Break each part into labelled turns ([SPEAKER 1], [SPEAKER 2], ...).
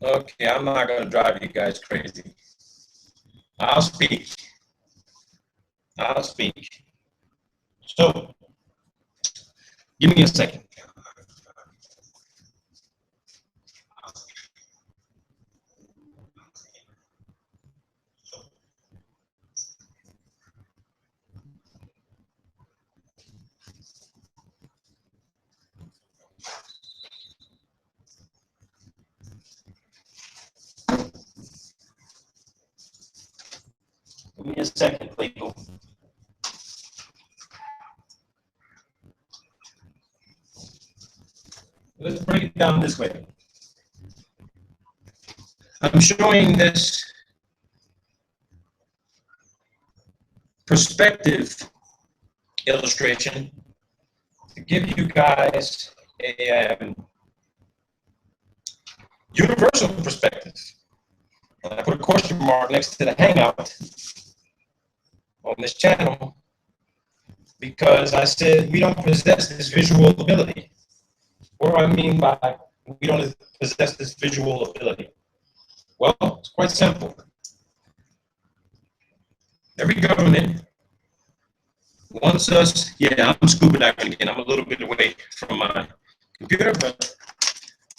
[SPEAKER 1] Okay, I'm not going to drive you guys crazy. I'll speak. I'll speak. So, give me a second. Give me a second, people. Let's break it down this way. I'm showing this perspective illustration to give you guys a universal perspective. And I put a question mark next to the hangout on this channel because I said we don't possess this visual ability. What do I mean by we don't possess this visual ability? Well, it's quite simple. Every government wants us, yeah, I'm scuba diving again. I'm a little bit away from my computer, but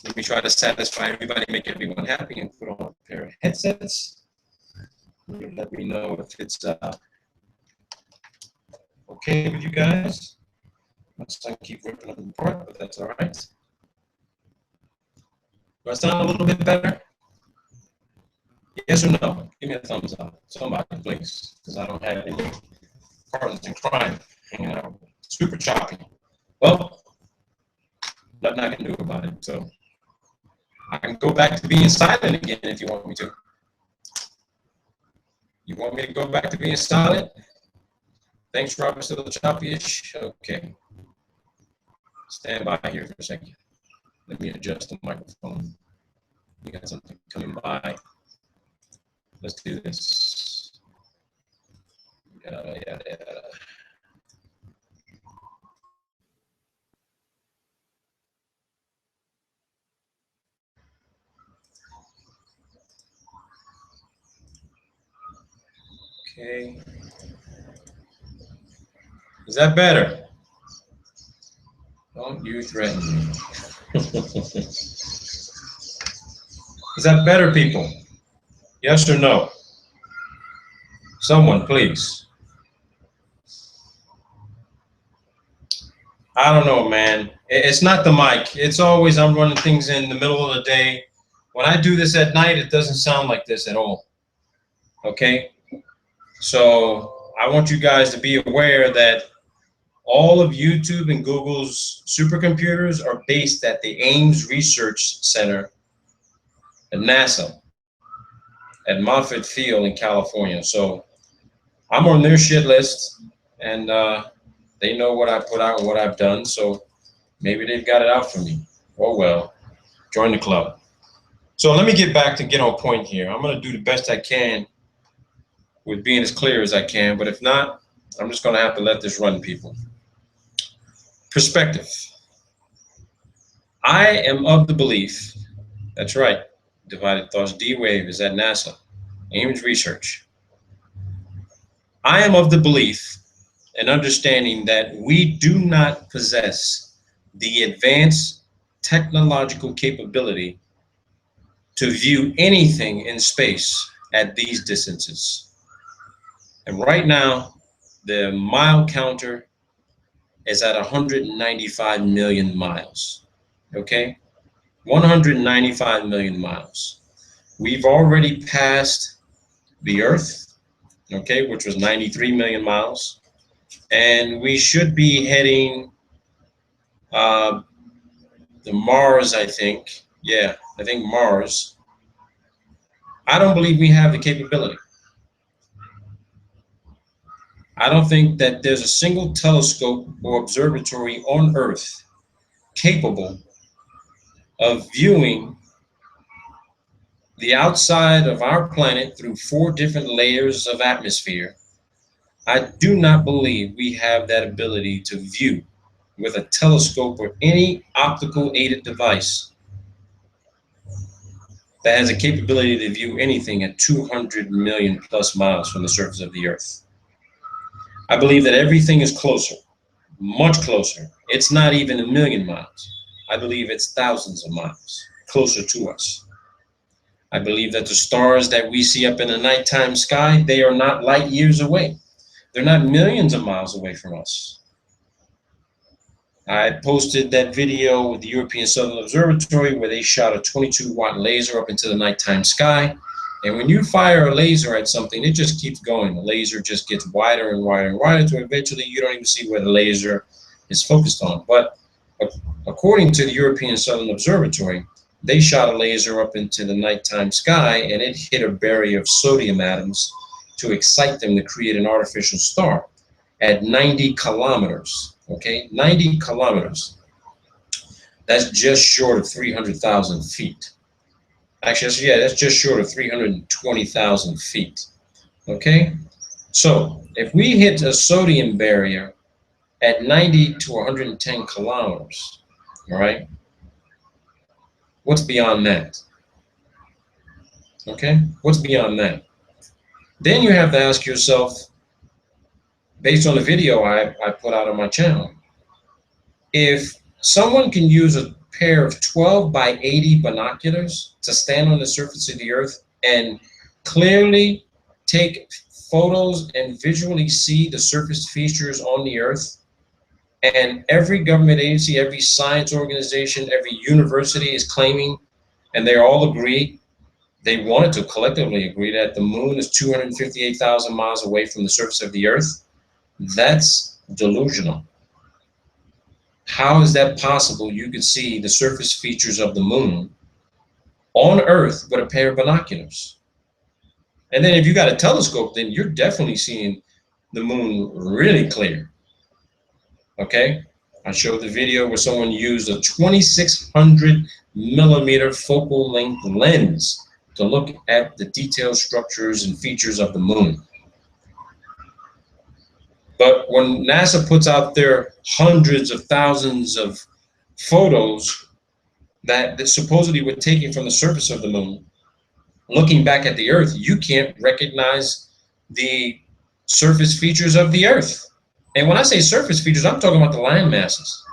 [SPEAKER 1] let me try to satisfy everybody, make everyone happy, and put on a pair of headsets. Let me know if it's okay with you guys. My son keep ripping them apart, but that's all right. Do I sound a little bit better? Yes or no? Give me a thumbs up. Somebody, please, because I don't have any partners in crime hanging out. Super choppy. Well, nothing I can do about it. So I can go back to being silent again if you want me to. You want me to go back to being silent? Thanks, Robert. Still choppy-ish. Okay. Stand by here for a second. Let me adjust the microphone. You got something coming by. Let's do this. Yada, yada, yada. Okay. Is that better? Don't you threaten me. Is that better, people? Yes or no? Someone, please. I don't know, man. It's not the mic. It's always I'm running things in the middle of the day. When I do this at night, it doesn't sound like this at all. Okay? So I want you guys to be aware that all of YouTube and Google's supercomputers are based at the Ames Research Center at NASA at Moffett Field in California. So I'm on their shit list, and they know what I put out and what I've done. So maybe they've got it out for me. Oh well, join the club. So let me get on point here. I'm going to do the best I can with being as clear as I can, but if not, I'm just going to have to let this run, people. Perspective. I am of the belief, that's right, Divided Thoughts D-Wave is at NASA, Ames Research. I am of the belief and understanding that we do not possess the advanced technological capability to view anything in space at these distances. And right now, the mile counter is at 195 million miles, okay? 195 million miles. We've already passed the Earth, okay, which was 93 million miles. And we should be heading to Mars, I think. Yeah, I think Mars. I don't believe we have the capability. I don't think that there's a single telescope or observatory on Earth capable of viewing the outside of our planet through 4 different layers of atmosphere. I do not believe we have that ability to view with a telescope or any optical aided device that has a capability to view anything at 200 million plus miles from the surface of the Earth. I believe that everything is closer, much closer. It's not even a million miles. I believe it's thousands of miles closer to us. I believe that the stars that we see up in the nighttime sky, they are not light years away. They're not millions of miles away from us. I posted that video with the European Southern Observatory where they shot a 22-watt laser up into the nighttime sky. And when you fire a laser at something, it just keeps going. The laser just gets wider and wider and wider until eventually you don't even see where the laser is focused on. But according to the European Southern Observatory, they shot a laser up into the nighttime sky and it hit a barrier of sodium atoms to excite them to create an artificial star at 90 kilometers. Okay, 90 kilometers. That's just short of 300,000 feet. Actually, yeah, that's just short of 320,000 feet. Okay, so if we hit a sodium barrier at 90 to 110 kilometers, all right, what's beyond that? Okay, what's beyond that? Then you have to ask yourself, based on the video I put out on my channel, if someone can use a pair of 12 by 80 binoculars to stand on the surface of the Earth and clearly take photos and visually see the surface features on the Earth, and every government agency, every science organization, every university is claiming, and they all agree, they wanted to collectively agree that the moon is 258,000 miles away from the surface of the Earth, that's delusional. How is that possible? You could see the surface features of the moon on Earth with a pair of binoculars. And then if you got a telescope, then you're definitely seeing the moon really clear. Okay? I showed the video where someone used a 2600 millimeter focal length lens to look at the detailed structures and features of the moon. But when NASA puts out their hundreds of thousands of photos that supposedly were taken from the surface of the moon, looking back at the Earth, you can't recognize the surface features of the Earth. And when I say surface features, I'm talking about the land masses.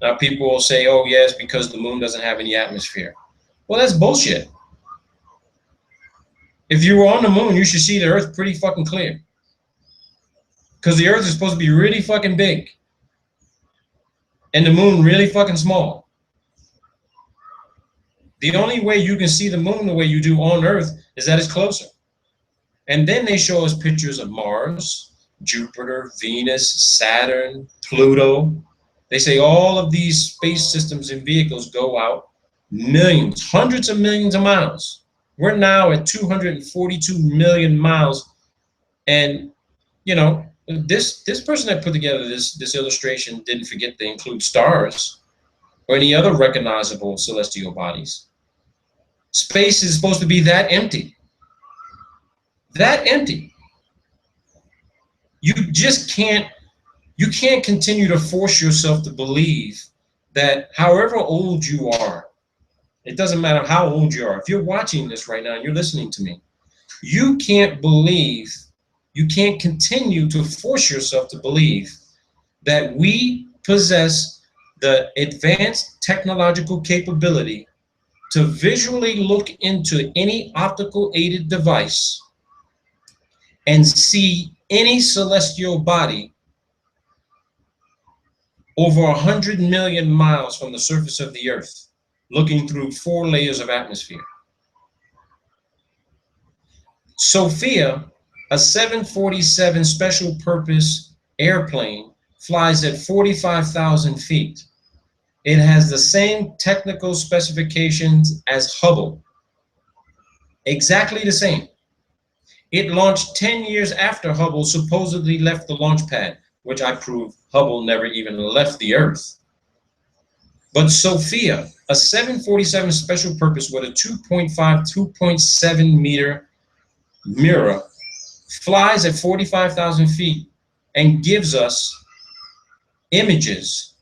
[SPEAKER 1] Now people will say, oh yes, because the moon doesn't have any atmosphere. Well, that's bullshit. If you were on the moon, you should see the Earth pretty fucking clear. Because the Earth is supposed to be really fucking big. And the moon really fucking small. The only way you can see the moon the way you do on Earth is that it's closer. And then they show us pictures of Mars, Jupiter, Venus, Saturn, Pluto. They say all of these space systems and vehicles go out millions, hundreds of millions of miles. We're now at 242 million miles. And, you know, this person that put together this illustration didn't forget to include stars or any other recognizable celestial bodies. Space is supposed to be that empty. That empty. You just can't continue to force yourself to believe that however old you are, it doesn't matter how old you are. If you're watching this right now and you're listening to me, you can't continue to force yourself to believe that we possess the advanced technological capability to visually look into any optical aided device and see any celestial body over 100 million miles from the surface of the Earth, looking through 4 layers of atmosphere. Sophia, a 747 special purpose airplane, flies at 45,000 feet. It has the same technical specifications as Hubble. Exactly the same. It launched 10 years after Hubble supposedly left the launch pad, which I prove Hubble never even left the Earth. But Sophia, a 747 special purpose with a 2.7 meter mirror, flies at 45,000 feet and gives us images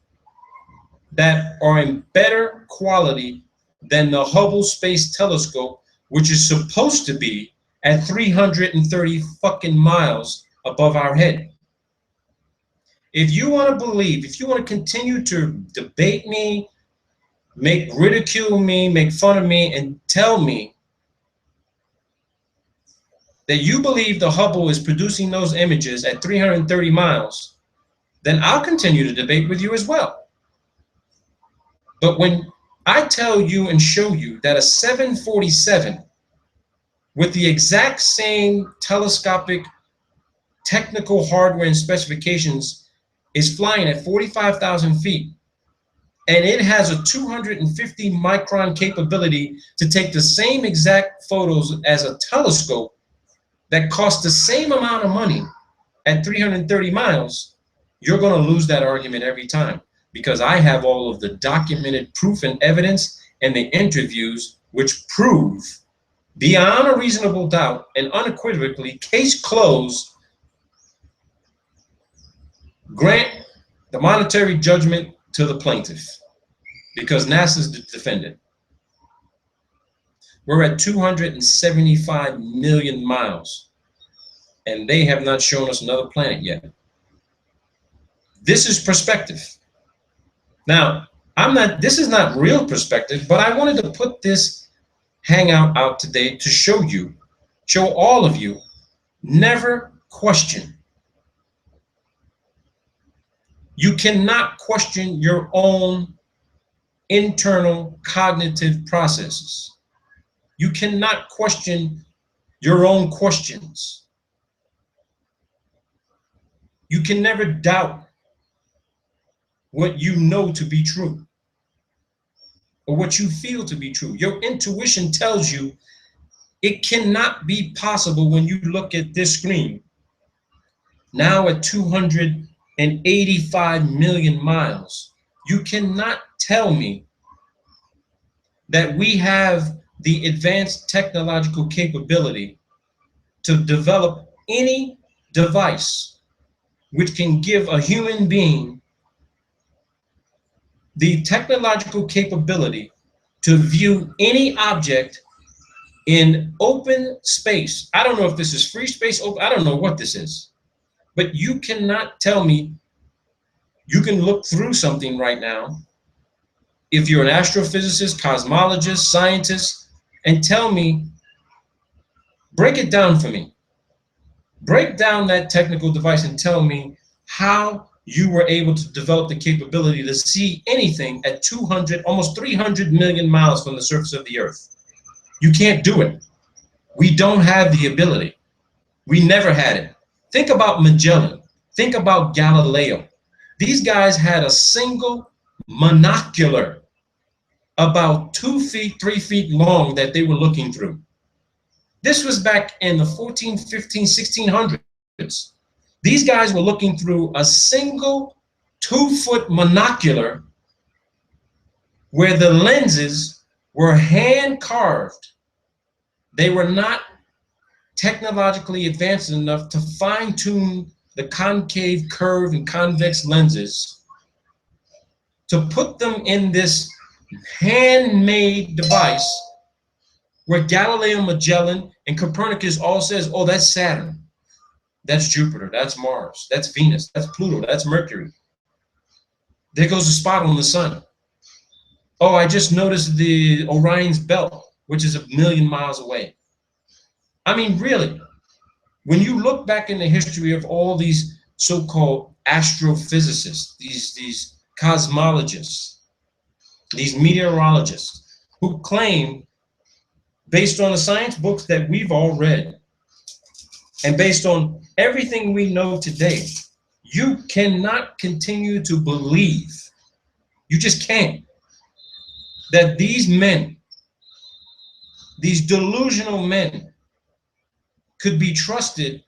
[SPEAKER 1] that are in better quality than the Hubble Space Telescope, which is supposed to be at 330 fucking miles above our head. If you want to believe, if you want to continue to debate me, ridicule me, make fun of me, and tell me that you believe the Hubble is producing those images at 330 miles, then I'll continue to debate with you as well. But when I tell you and show you that a 747 with the exact same telescopic technical hardware and specifications is flying at 45,000 feet, and it has a 250 micron capability to take the same exact photos as a telescope that costs the same amount of money at 330 miles, you're going to lose that argument every time, because I have all of the documented proof and evidence and the interviews which prove beyond a reasonable doubt and unequivocally, case closed, grant the monetary judgment to the plaintiff, because NASA's the defendant. We're at 275 million miles, and they have not shown us another planet yet. This is perspective. Now, this is not real perspective, but I wanted to put this hangout out today to show all of you, never question. You cannot question your own internal cognitive processes. You cannot question your own questions. You can never doubt what you know to be true or what you feel to be true. Your intuition tells you it cannot be possible when you look at this screen, now at 285 million miles. You cannot tell me that we have the advanced technological capability to develop any device which can give a human being the technological capability to view any object in open space. I don't know if this is free space, I don't know what this is, but you cannot tell me you can look through something right now, if you're an astrophysicist, cosmologist, scientist, and tell me, break it down for me. Break down that technical device and tell me how you were able to develop the capability to see anything at 200, almost 300 million miles from the surface of the Earth. You can't do it. We don't have the ability. We never had it. Think about Magellan. Think about Galileo. These guys had a single monocular about 2 feet, 3 feet long that they were looking through. This was back in the 14, 15, 1600s. These guys were looking through a single 2-foot monocular where the lenses were hand carved. They were not technologically advanced enough to fine tune the concave, curved, and convex lenses to put them in this handmade device where Galileo, Magellan, and Copernicus all says, oh, that's Saturn, that's Jupiter, that's Mars, that's Venus, that's Pluto, that's Mercury. There goes a spot on the sun. Oh, I just noticed the Orion's belt, which is 1 million miles away. I mean, really, when you look back in the history of all these so-called astrophysicists, these cosmologists, these meteorologists who claim, based on the science books that we've all read, and based on everything we know today, you cannot continue to believe, you just can't, that these men, these delusional men, could be trusted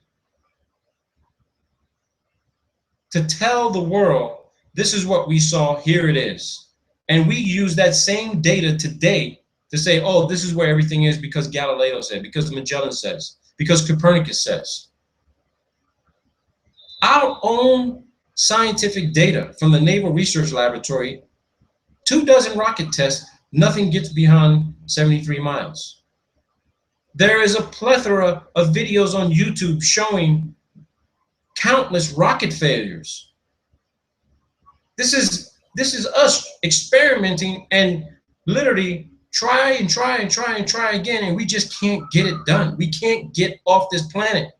[SPEAKER 1] to tell the world, this is what we saw, here it is. And we use that same data today to say, oh, this is where everything is because Galileo said, because Magellan says, because Copernicus says. Our own scientific data from the Naval Research Laboratory, 24 rocket tests, nothing gets beyond 73 miles. There is a plethora of videos on YouTube showing countless rocket failures. This is us experimenting and literally try and try and try and try again, and we just can't get it done. We can't get off this planet.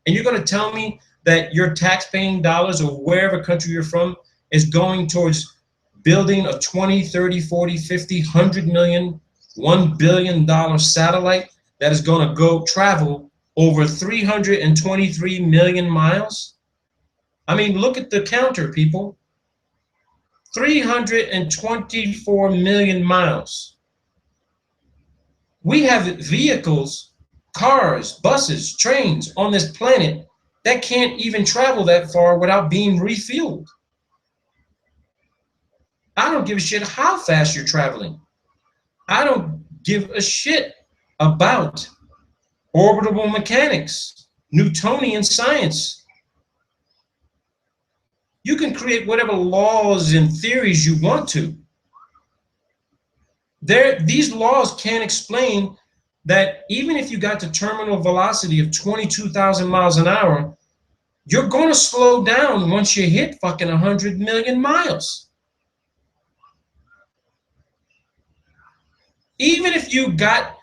[SPEAKER 1] And you're going to tell me that your tax-paying dollars, or wherever country you're from, is going towards building a 20, 30, 40, 50, 100 million, $1 billion satellite that is going to go travel over 323 million miles? I mean, look at the counter, people. 324 million miles. We have vehicles, cars, buses, trains on this planet that can't even travel that far without being refueled. I don't give a shit how fast you're traveling. I don't give a shit about orbital mechanics, Newtonian science. You can create whatever laws and theories you want to. These laws can't explain that even if you got to terminal velocity of 22,000 miles an hour, you're going to slow down once you hit fucking 100 million miles. Even if you got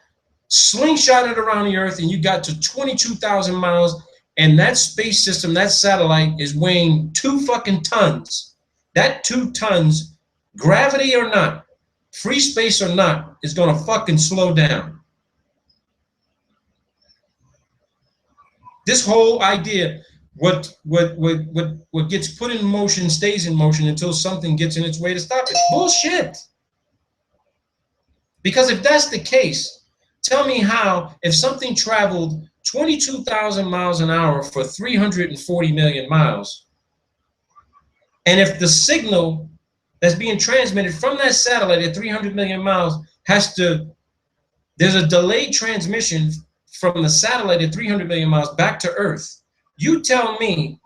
[SPEAKER 1] slingshotted around the earth and you got to 22,000 miles and that space system, that satellite is weighing 2 fucking tons, that 2 tons, gravity or not, free space or not, is going to fucking slow down. This whole idea, what gets put in motion stays in motion until something gets in its way to stop it. Bullshit. Because if that's the case, tell me how, if something traveled 22,000 miles an hour for 340 million miles, and if the signal that's being transmitted from that satellite at 300 million miles there's a delayed transmission from the satellite at 300 million miles back to Earth. You tell me,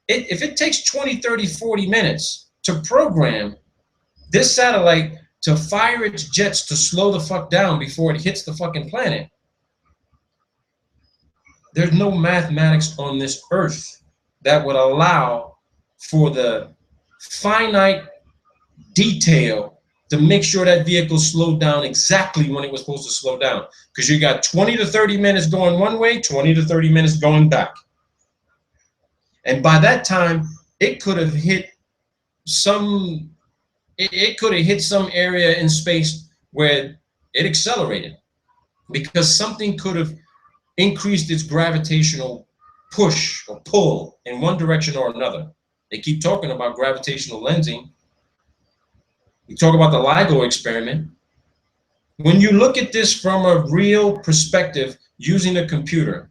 [SPEAKER 1] if it takes 20, 30, 40 minutes to program this satellite to fire its jets to slow the fuck down before it hits the fucking planet, there's no mathematics on this earth that would allow for the finite detail to make sure that vehicle slowed down exactly when it was supposed to slow down. Because you got 20 to 30 minutes going one way, 20 to 30 minutes going back. And by that time, it could have hit some area in space where it accelerated, because something could have increased its gravitational push or pull in one direction or another. They keep talking about gravitational lensing. We talk about the LIGO experiment. When you look at this from a real perspective using a computer,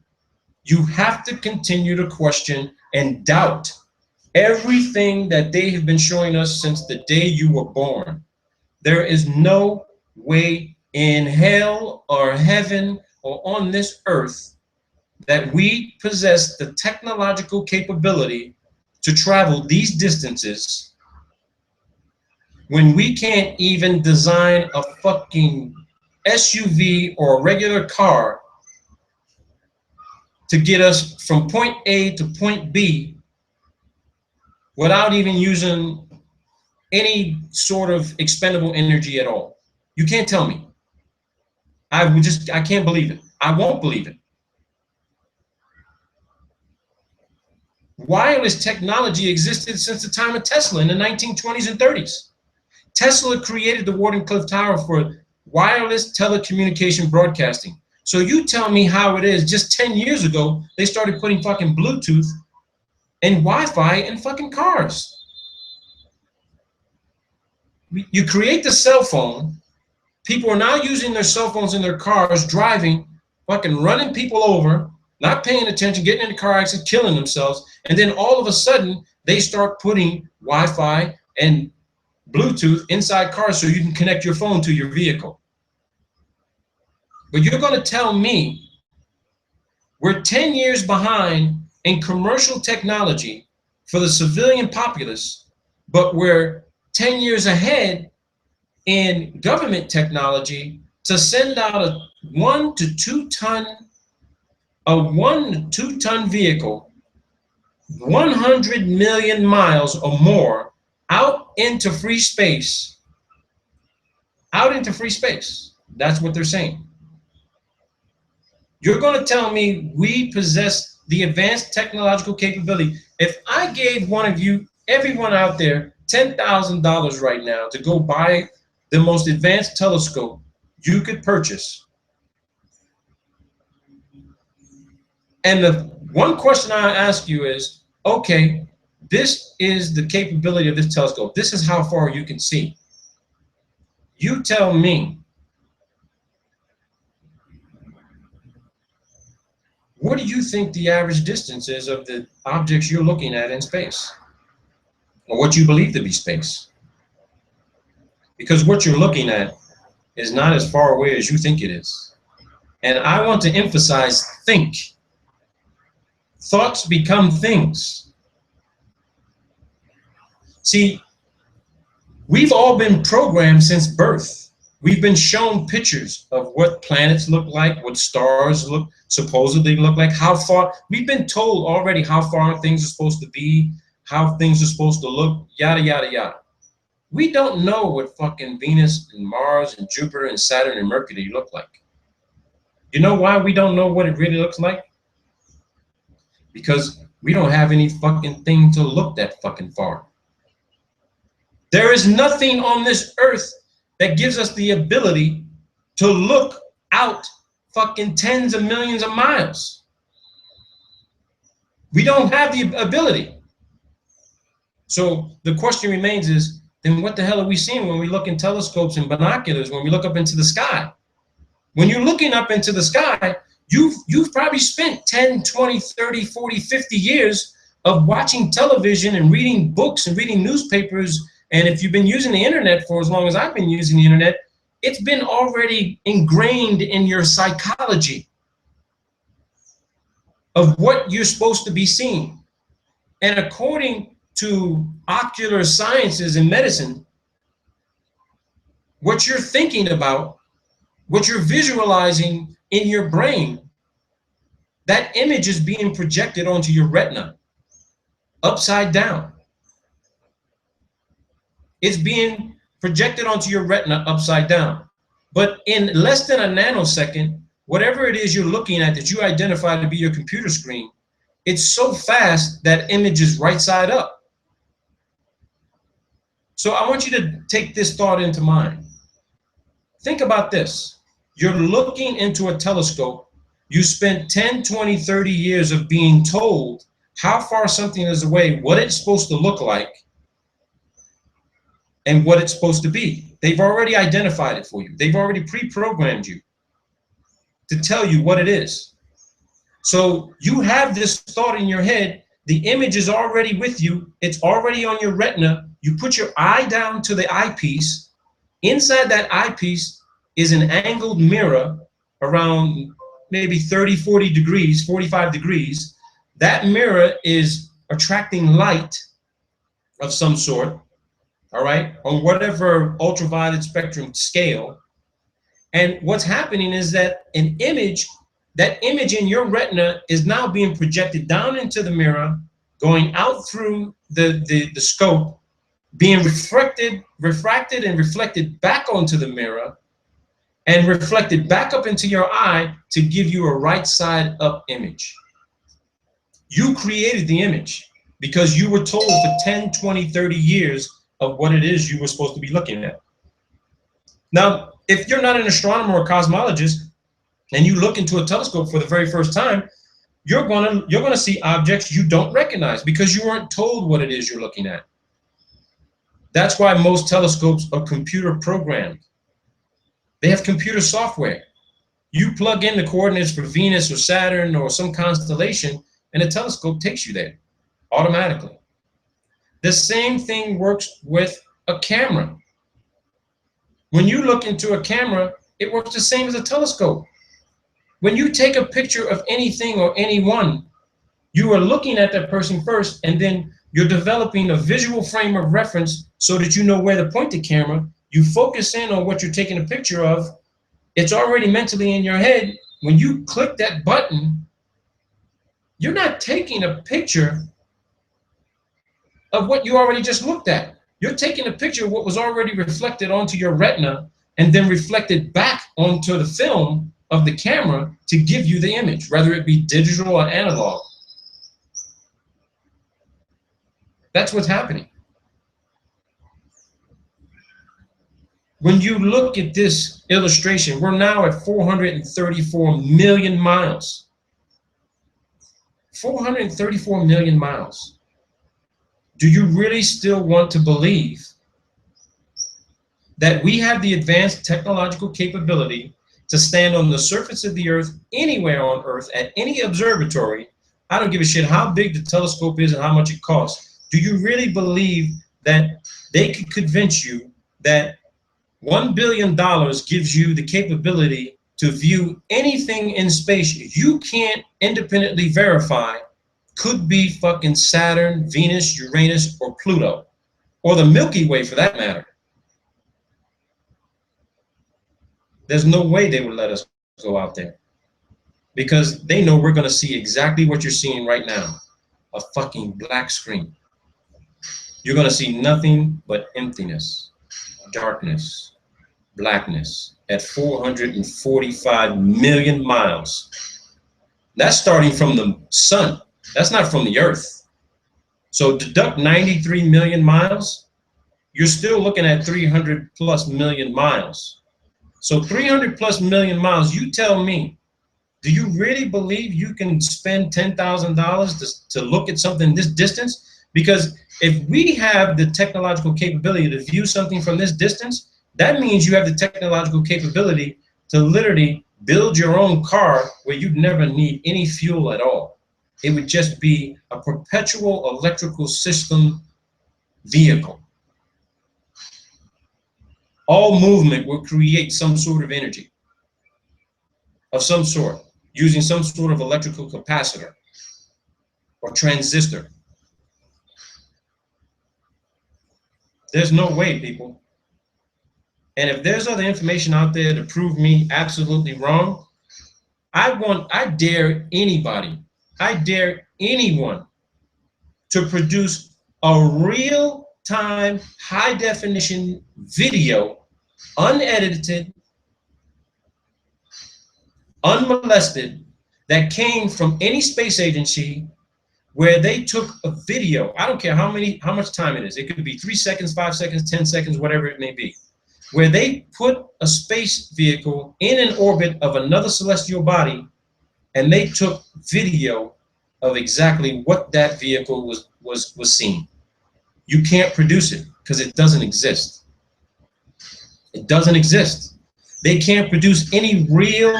[SPEAKER 1] you have to continue to question and doubt everything that they have been showing us since the day you were born. There is no way in hell or heaven or on this earth that we possess the technological capability to travel these distances when we can't even design a fucking SUV or a regular car to get us from point A to point B without even using any sort of expendable energy at all. You can't tell me. I can't believe it. I won't believe it. Wireless technology existed since the time of Tesla in the 1920s and 30s. Tesla created the Wardenclyffe Tower for wireless telecommunication broadcasting. So you tell me how it is just 10 years ago, they started putting fucking Bluetooth and Wi-Fi in fucking cars. You create the cell phone. People are now using their cell phones in their cars, driving, fucking running people over, not paying attention, getting into car accidents, killing themselves. And then all of a sudden, they start putting Wi-Fi and Bluetooth inside cars so you can connect your phone to your vehicle. But you're going to tell me we're 10 years behind in commercial technology for the civilian populace, but we're 10 years ahead in government technology to send out a 1 to 2 ton vehicle 100 million miles or more out into free space. Out into free space. That's what they're saying. You're going to tell me we possess the advanced technological capability. If I gave one of you, everyone out there, $10,000 right now to go buy the most advanced telescope you could purchase, and the one question I ask you is, okay, this is the capability of this telescope. This is how far you can see. You tell me, what do you think the average distance is of the objects you're looking at in space? Or what you believe to be space? Because what you're looking at is not as far away as you think it is. And I want to emphasize think. Thoughts become things. See, we've all been programmed since birth. We've been shown pictures of what planets look like, what stars supposedly look like, how far. We've been told already how far things are supposed to be, how things are supposed to look, yada, yada, yada. We don't know what fucking Venus and Mars and Jupiter and Saturn and Mercury look like. You know why we don't know what it really looks like? Because we don't have any fucking thing to look that fucking far. There is nothing on this earth that gives us the ability to look out fucking tens of millions of miles. We don't have the ability. So the question remains is, then what the hell are we seeing when we look in telescopes and binoculars, when we look up into the sky? When you're looking up into the sky, you've probably spent 10, 20, 30, 40, 50 years of watching television and reading books and reading newspapers. And if you've been using the internet for as long as I've been using the internet, it's been already ingrained in your psychology of what you're supposed to be seeing. And according to ocular sciences and medicine, what you're thinking about, what you're visualizing in your brain, that image is being projected onto your retina, upside down. It's being projected onto your retina upside down. But in less than a nanosecond, whatever it is you're looking at that you identify to be your computer screen, it's so fast that image is right side up. So I want you to take this thought into mind. Think about this. You're looking into a telescope. You spent 10, 20, 30 years of being told how far something is away, what it's supposed to look like, and what it's supposed to be. They've already identified it for you. They've already pre-programmed you to tell you what it is. So you have this thought in your head. The image is already with you. It's already on your retina. You put your eye down to the eyepiece. Inside that eyepiece is an angled mirror around maybe 30, 40 degrees, 45 degrees. That mirror is attracting light of some sort, all right, on whatever ultraviolet spectrum scale. And what's happening is that that image in your retina is now being projected down into the mirror, going out through the scope, being refracted and reflected back onto the mirror, and reflected back up into your eye to give you a right side up image. You created the image because you were told for 10, 20, 30 years of what it is you were supposed to be looking at. Now, if you're not an astronomer or cosmologist and you look into a telescope for the very first time, you're gonna see objects you don't recognize because you weren't told what it is you're looking at. That's why most telescopes are computer programmed. They have computer software. You plug in the coordinates for Venus or Saturn or some constellation, and the telescope takes you there automatically. The same thing works with a camera. When you look into a camera, it works the same as a telescope. When you take a picture of anything or anyone, you are looking at that person first, and then you're developing a visual frame of reference so that you know where to point the camera. You focus in on what you're taking a picture of, it's already mentally in your head. When you click that button, you're not taking a picture of what you already just looked at. You're taking a picture of what was already reflected onto your retina and then reflected back onto the film of the camera to give you the image, whether it be digital or analog. That's what's happening. When you look at this illustration, we're now at 434 million miles. 434 million miles. Do you really still want to believe that we have the advanced technological capability to stand on the surface of the earth, anywhere on earth, at any observatory? I don't give a shit how big the telescope is and how much it costs. Do you really believe that they could convince you that $1 billion gives you the capability to view anything in space you can't independently verify could be fucking Saturn, Venus, Uranus, or Pluto, or the Milky Way for that matter? There's no way they would let us go out there, because they know we're going to see exactly what you're seeing right now, a fucking black screen. You're going to see nothing but emptiness, darkness, blackness at 445 million miles. That's starting from the sun. That's not from the earth. So deduct 93 million miles, you're still looking at 300 plus million miles. So 300 plus million miles, you tell me, do you really believe you can spend $10,000 to look at something this distance? Because if we have the technological capability to view something from this distance, that means you have the technological capability to literally build your own car where you'd never need any fuel at all. It would just be a perpetual electrical system vehicle. All movement will create some sort of energy of some sort, using some sort of electrical capacitor or transistor. There's no way, people. And if there's other information out there to prove me absolutely wrong, I dare anybody, I dare anyone to produce a real-time, high-definition video, unedited, unmolested, that came from any space agency, where they took a video. I don't care how much time it is. It could be 3 seconds, 5 seconds, 10 seconds, whatever it may be, where they put a space vehicle in an orbit of another celestial body, and they took video of exactly what that vehicle was seeing. You can't produce it because it doesn't exist. It doesn't exist. They can't produce any real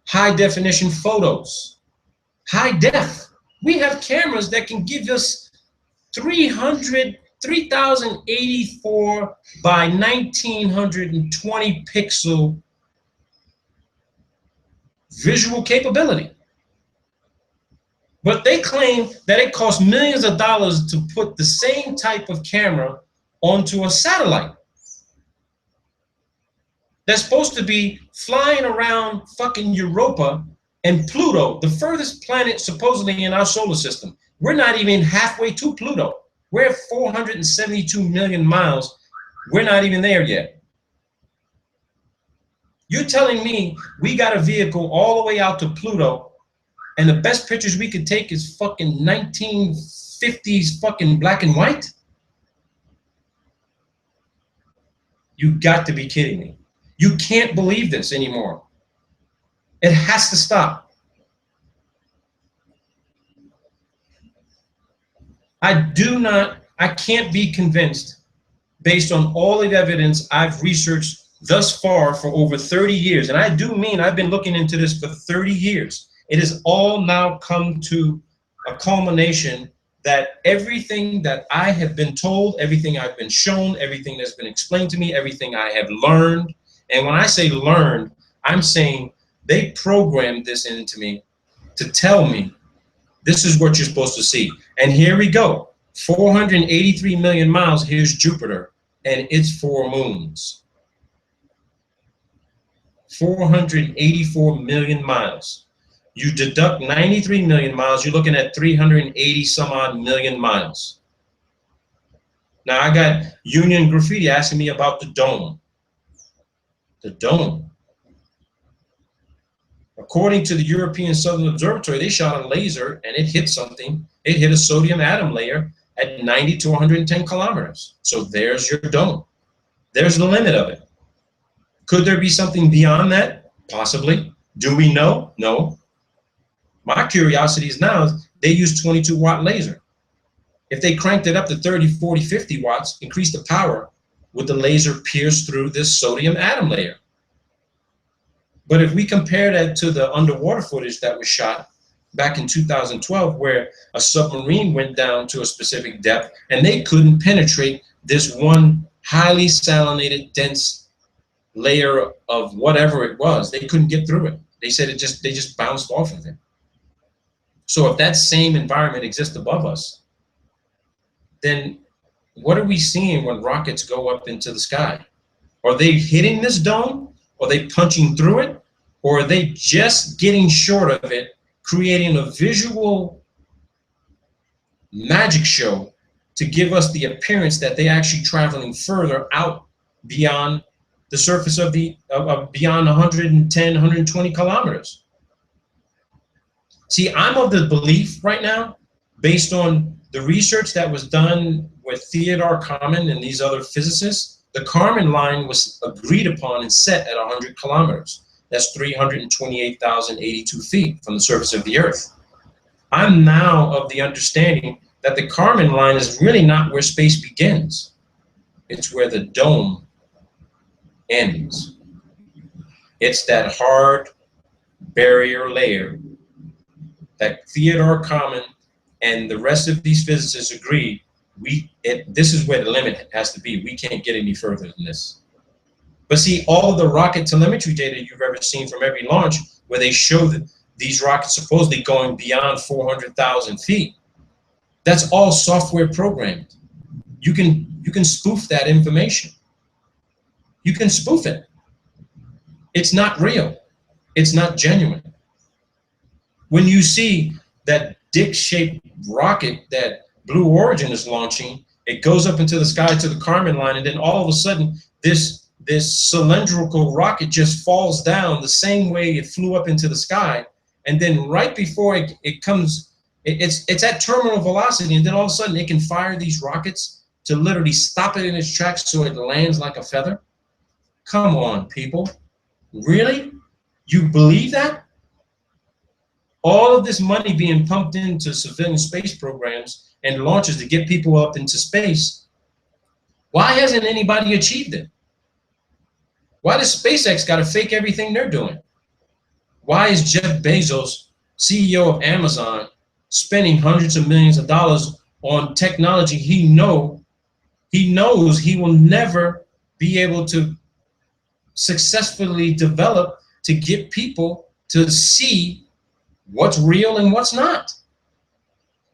[SPEAKER 1] high definition photos. High def. We have cameras that can give us 3084 by 1920 pixel visual capability. But they claim that it costs millions of dollars to put the same type of camera onto a satellite that's supposed to be flying around fucking Europa and Pluto, the furthest planet supposedly in our solar system. We're not even halfway to Pluto. We're at 472 million miles. We're not even there yet. You're telling me we got a vehicle all the way out to Pluto, and the best pictures we could take is fucking 1950s fucking black and white? You got to be kidding me. You can't believe this anymore. It has to stop. I can't be convinced, based on all the evidence I've researched thus far for over 30 years. And I do mean I've been looking into this for 30 years. It has all now come to a culmination that everything that I have been told, everything I've been shown, everything that's been explained to me, everything I have learned. And when I say learned, I'm saying they programmed this into me to tell me this is what you're supposed to see. And here we go. 483 million miles, here's Jupiter. and its 4 moons. 484 million miles. You deduct 93 million miles, you're looking at 380 some odd million miles. Now I got Union Graffiti asking me about the dome. The dome. According to the European Southern Observatory, they shot a laser and it hit something. It hit a sodium atom layer at 90 to 110 kilometers. So there's your dome. There's the limit of it. Could there be something beyond that? Possibly. Do we know? No. My curiosity is now, they use 22-watt laser. If they cranked it up to 30, 40, 50 watts, increase the power, would the laser pierce through this sodium atom layer? But if we compare that to the underwater footage that was shot back in 2012, where a submarine went down to a specific depth and they couldn't penetrate this one highly salinated, dense layer of whatever it was, they couldn't get through it. They said they just bounced off of it. So if that same environment exists above us, then what are we seeing when rockets go up into the sky? Are they hitting this dome? Are they punching through it? Or are they just getting short of it, creating a visual magic show to give us the appearance that they're actually traveling further out beyond the surface of the beyond 110, 120 kilometers? See, I'm of the belief right now, based on the research that was done with Theodore Common and these other physicists, the Kármán line was agreed upon and set at 100 kilometers. That's 328,082 feet from the surface of the Earth. I'm now of the understanding that the Kármán line is really not where space begins. It's where the dome ends. It's that hard barrier layer that Theodore Common and the rest of these physicists agree, this is where the limit has to be. We can't get any further than this. But see, all of the rocket telemetry data you've ever seen from every launch, where they show that these rockets supposedly going beyond 400,000 feet, that's all software programmed. You can spoof that information. You can spoof it. It's not real. It's not genuine. When you see that dick-shaped rocket that Blue Origin is launching, it goes up into the sky to the Kármán line, and then all of a sudden, this cylindrical rocket just falls down the same way it flew up into the sky, and then right before it comes, it's at terminal velocity, and then all of a sudden it can fire these rockets to literally stop it in its tracks so it lands like a feather. Come on, people. Really? You believe that? All of this money being pumped into civilian space programs and launches to get people up into space, why hasn't anybody achieved it? Why does SpaceX got to fake everything they're doing? Why is Jeff Bezos, CEO of Amazon, spending hundreds of millions of dollars on technology he knows he will never be able to successfully develop to get people to see what's real and what's not?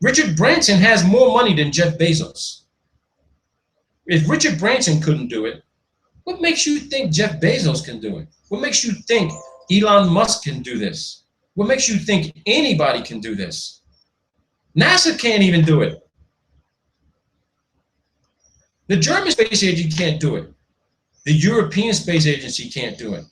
[SPEAKER 1] Richard Branson has more money than Jeff Bezos. If Richard Branson couldn't do it, what makes you think Jeff Bezos can do it? What makes you think Elon Musk can do this? What makes you think anybody can do this? NASA can't even do it. The German space agency can't do it. The European Space Agency can't do it.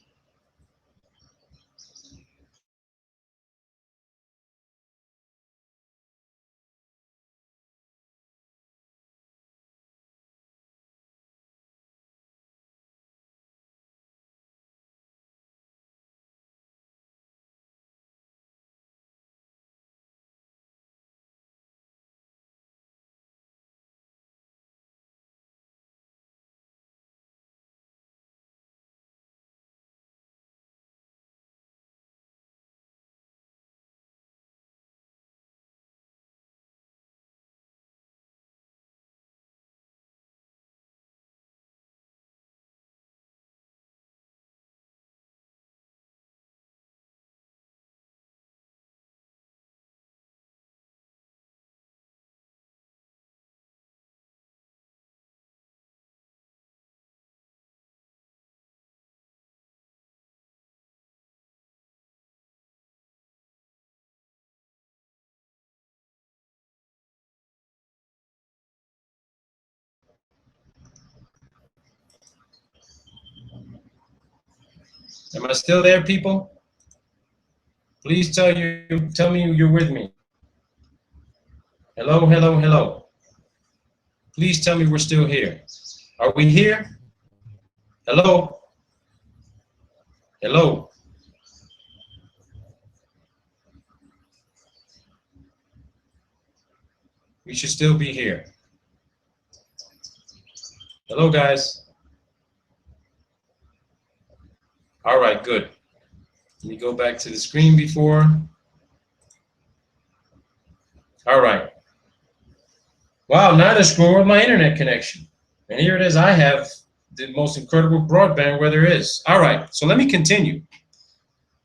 [SPEAKER 1] Am I still there, people? Please tell me you're with me. Hello, hello, hello. Please tell me we're still here. Are we here? Hello? Hello? We should still be here. Hello, guys. All right, good. Let me go back to the screen before. All right. Wow, now they're screwing with my internet connection. And here it is. I have the most incredible broadband where there is. All right, so let me continue.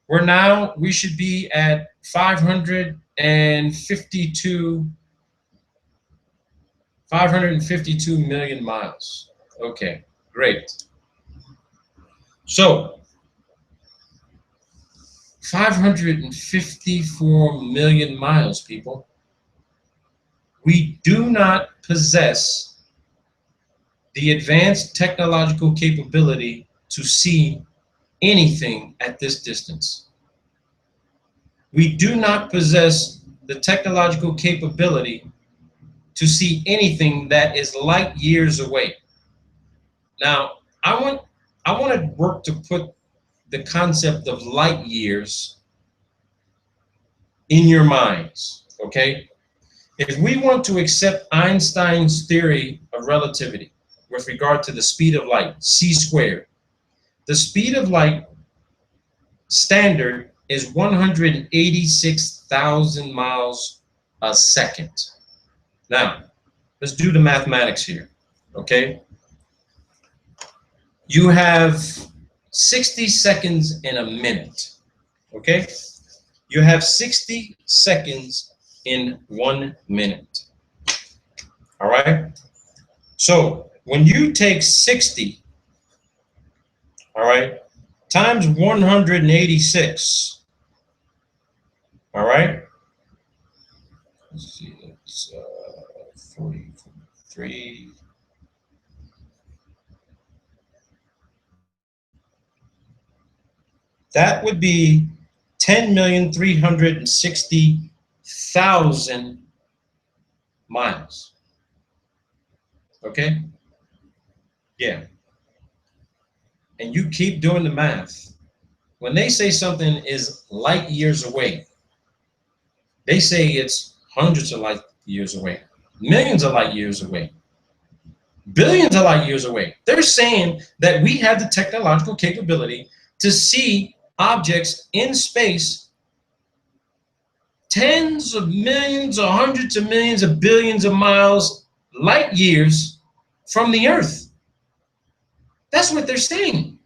[SPEAKER 1] We should be at 552 million miles. Okay, great. So 554 million miles, people. We do not possess the advanced technological capability to see anything at this distance. We do not possess the technological capability to see anything that is light years away. Now, I want to work to put the concept of light years in your minds, okay? If we want to accept Einstein's theory of relativity with regard to the speed of light, c squared, the speed of light standard is 186,000 miles a second. Now, let's do the mathematics here, okay? You have 60 seconds in a minute, okay? You have 60 seconds in 1 minute, all right? So when you take 60, all right, times 186, all right? Let's see, it's 43. That would be 10,360,000 miles. Okay? Yeah. And you keep doing the math. When they say something is light years away, they say it's hundreds of light years away, millions of light years away, billions of light years away. They're saying that we have the technological capability to see objects in space tens of millions or hundreds of millions of billions of miles, light years from the Earth. That's what they're saying.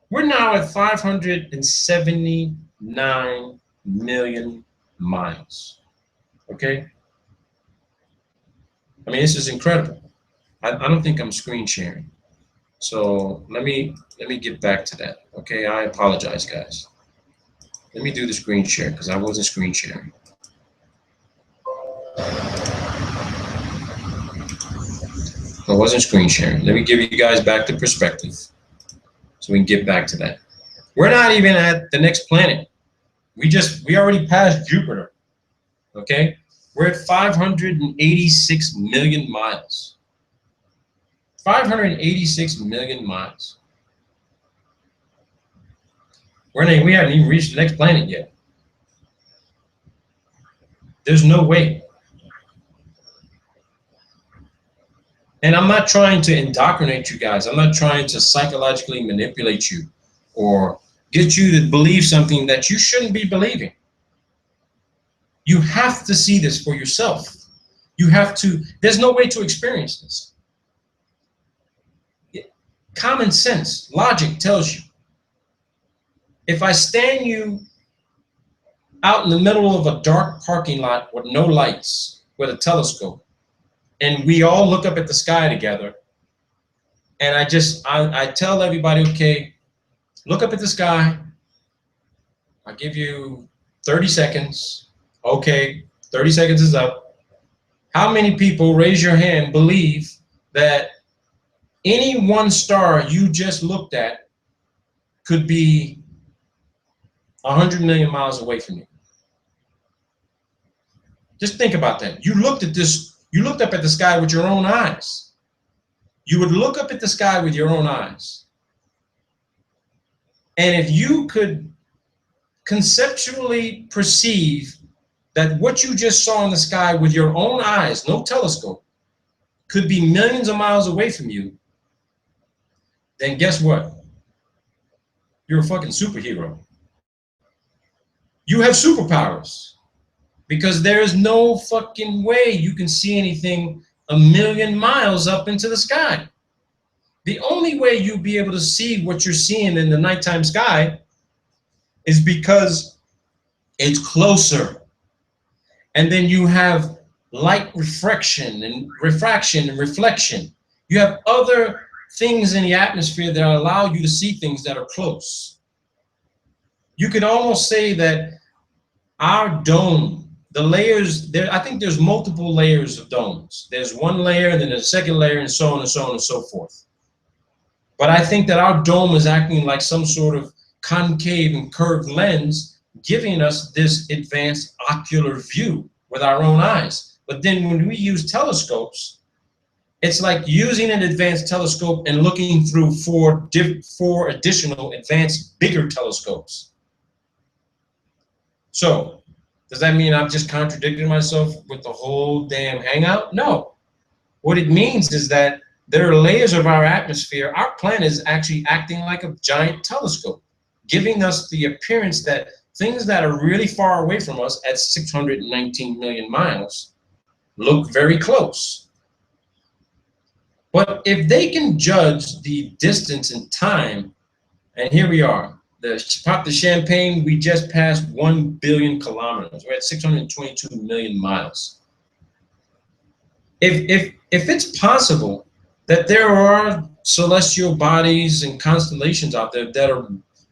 [SPEAKER 1] We're now at 579 million miles. Okay? I mean, this is incredible. I don't think I'm screen sharing. So let me get back to that. Okay, I apologize, guys. Let me do the screen share because I wasn't screen sharing. I wasn't screen sharing. Let me give you guys back the perspective so we can get back to that. We're not even at the next planet. We already passed Jupiter. Okay? We're at 586 million miles. 586 million miles. We haven't even reached the next planet yet. There's no way. And I'm not trying to indoctrinate you guys. I'm not trying to psychologically manipulate you or get you to believe something that you shouldn't be believing. You have to see this for yourself. You have to, there's no way to experience this. Common sense, logic tells you. If I stand you out in the middle of a dark parking lot with no lights, with a telescope, and we all look up at the sky together, and I tell everybody, okay, look up at the sky. I'll give you 30 seconds. Okay, 30 seconds is up. How many people, raise your hand, believe that any one star you just looked at could be 100 million miles away from you. Just think about that. You looked at this, you looked up at the sky with your own eyes. You would look up at the sky with your own eyes. And if you could conceptually perceive that what you just saw in the sky with your own eyes, no telescope, could be millions of miles away from you, then guess what? You're a fucking superhero. You have superpowers. Because there is no fucking way you can see anything a million miles up into the sky. The only way you'll be able to see what you're seeing in the nighttime sky is because it's closer. And then you have light refraction and reflection. You have other things in the atmosphere that allow you to see things that are close. You could almost say that our dome, the layers, I think there's multiple layers of domes. There's one layer and then there's a second layer and so on and so on and so forth. But I think that our dome is acting like some sort of concave and curved lens, giving us this advanced ocular view with our own eyes. But then when we use telescopes, it's like using an advanced telescope and looking through four additional advanced bigger telescopes. So, does that mean I've just contradicted myself with the whole damn hangout? No. What it means is that there are layers of our atmosphere. Our planet is actually acting like a giant telescope, giving us the appearance that things that are really far away from us at 619 million miles look very close. But if they can judge the distance and time, and here we are, pop the champagne, we just passed 1 billion kilometers. We're at 622 million miles. If it's possible that there are celestial bodies and constellations out there that are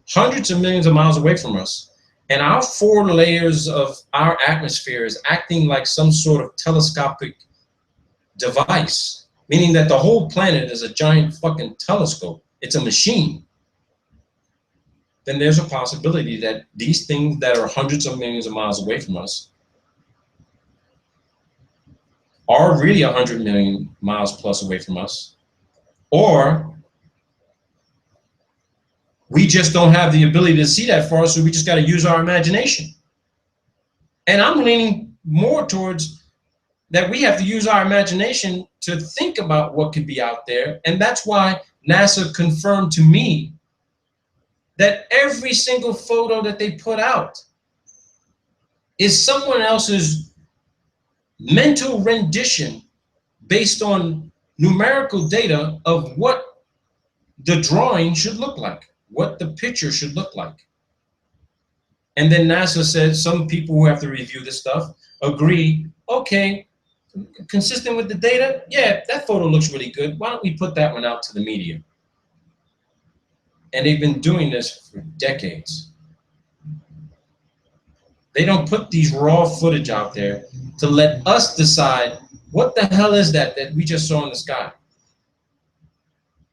[SPEAKER 1] hundreds of millions of miles away from us, and our 4 layers of our atmosphere is acting like some sort of telescopic device, meaning that the whole planet is a giant fucking telescope, it's a machine, then there's a possibility that these things that are hundreds of millions of miles away from us are really 100 million miles plus away from us, or we just don't have the ability to see that far, so we just got to use our imagination. And I'm leaning more towards that we have to use our imagination to think about what could be out there, and that's why NASA confirmed to me that every single photo that they put out is someone else's mental rendition based on numerical data of what the drawing should look like, what the picture should look like. And then NASA said some people who have to review this stuff agree, okay, consistent with the data, yeah, that photo looks really good. Why don't we put that one out to the media? And they've been doing this for decades. They don't put these raw footage out there to let us decide what the hell is that we just saw in the sky.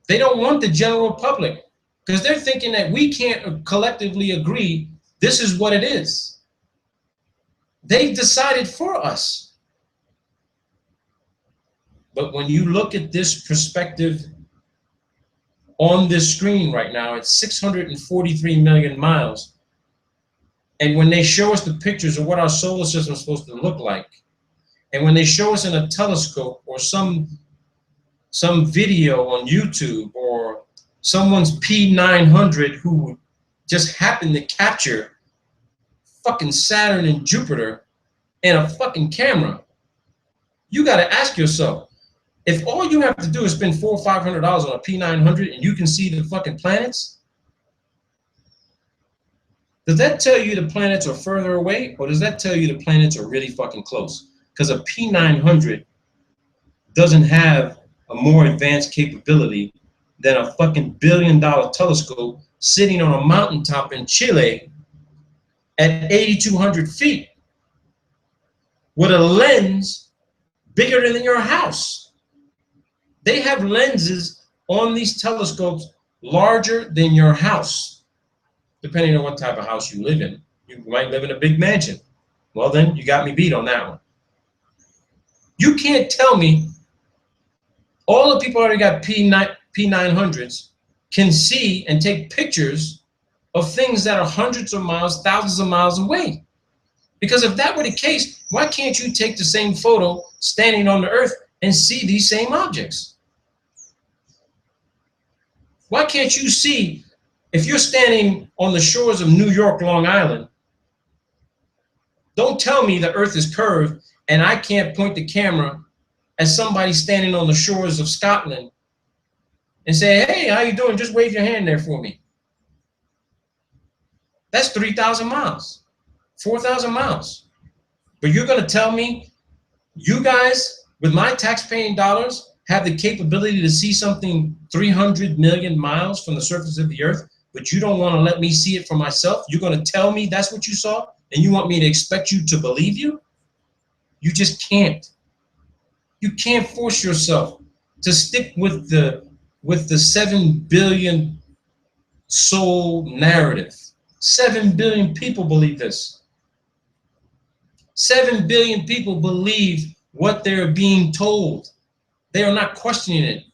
[SPEAKER 1] They don't want the general public because they're thinking that we can't collectively agree this is what it is. They've decided for us. But when you look at this perspective on this screen right now, it's 643 million miles. And when they show us the pictures of what our solar system is supposed to look like, and when they show us in a telescope or some video on YouTube or someone's P900 who just happened to capture fucking Saturn and Jupiter in a fucking camera, you got to ask yourself, if all you have to do is spend $400 or $500 on a P900 and you can see the fucking planets, does that tell you the planets are further away, or does that tell you the planets are really fucking close? Because a P900 doesn't have a more advanced capability than a fucking billion-dollar telescope sitting on a mountaintop in Chile at 8,200 feet with a lens bigger than your house. They have lenses on these telescopes larger than your house. depending on what type of house you live in. You might live in a big mansion. Well, then you got me beat on that one. You can't tell me all the people already got P900s can see and take pictures of things that are hundreds of miles, thousands of miles away. Because if that were the case, why can't you take the same photo standing on the earth and see these same objects? Why can't you see, if you're standing on the shores of New York, Long Island, don't tell me the earth is curved and I can't point the camera at somebody standing on the shores of Scotland and say, hey, how you doing? Just wave your hand there for me. That's 3,000 miles, 4,000 miles. But you're going to tell me you guys, with my taxpaying dollars, have the capability to see something 300 million miles from the surface of the earth, but you don't want to let me see it for myself? You're going to tell me that's what you saw, and you want me to expect you to believe you? You just can't. You can't force yourself to stick with the 7 billion soul narrative. 7 billion people believe this. 7 billion people believe what they're being told. They are not questioning it.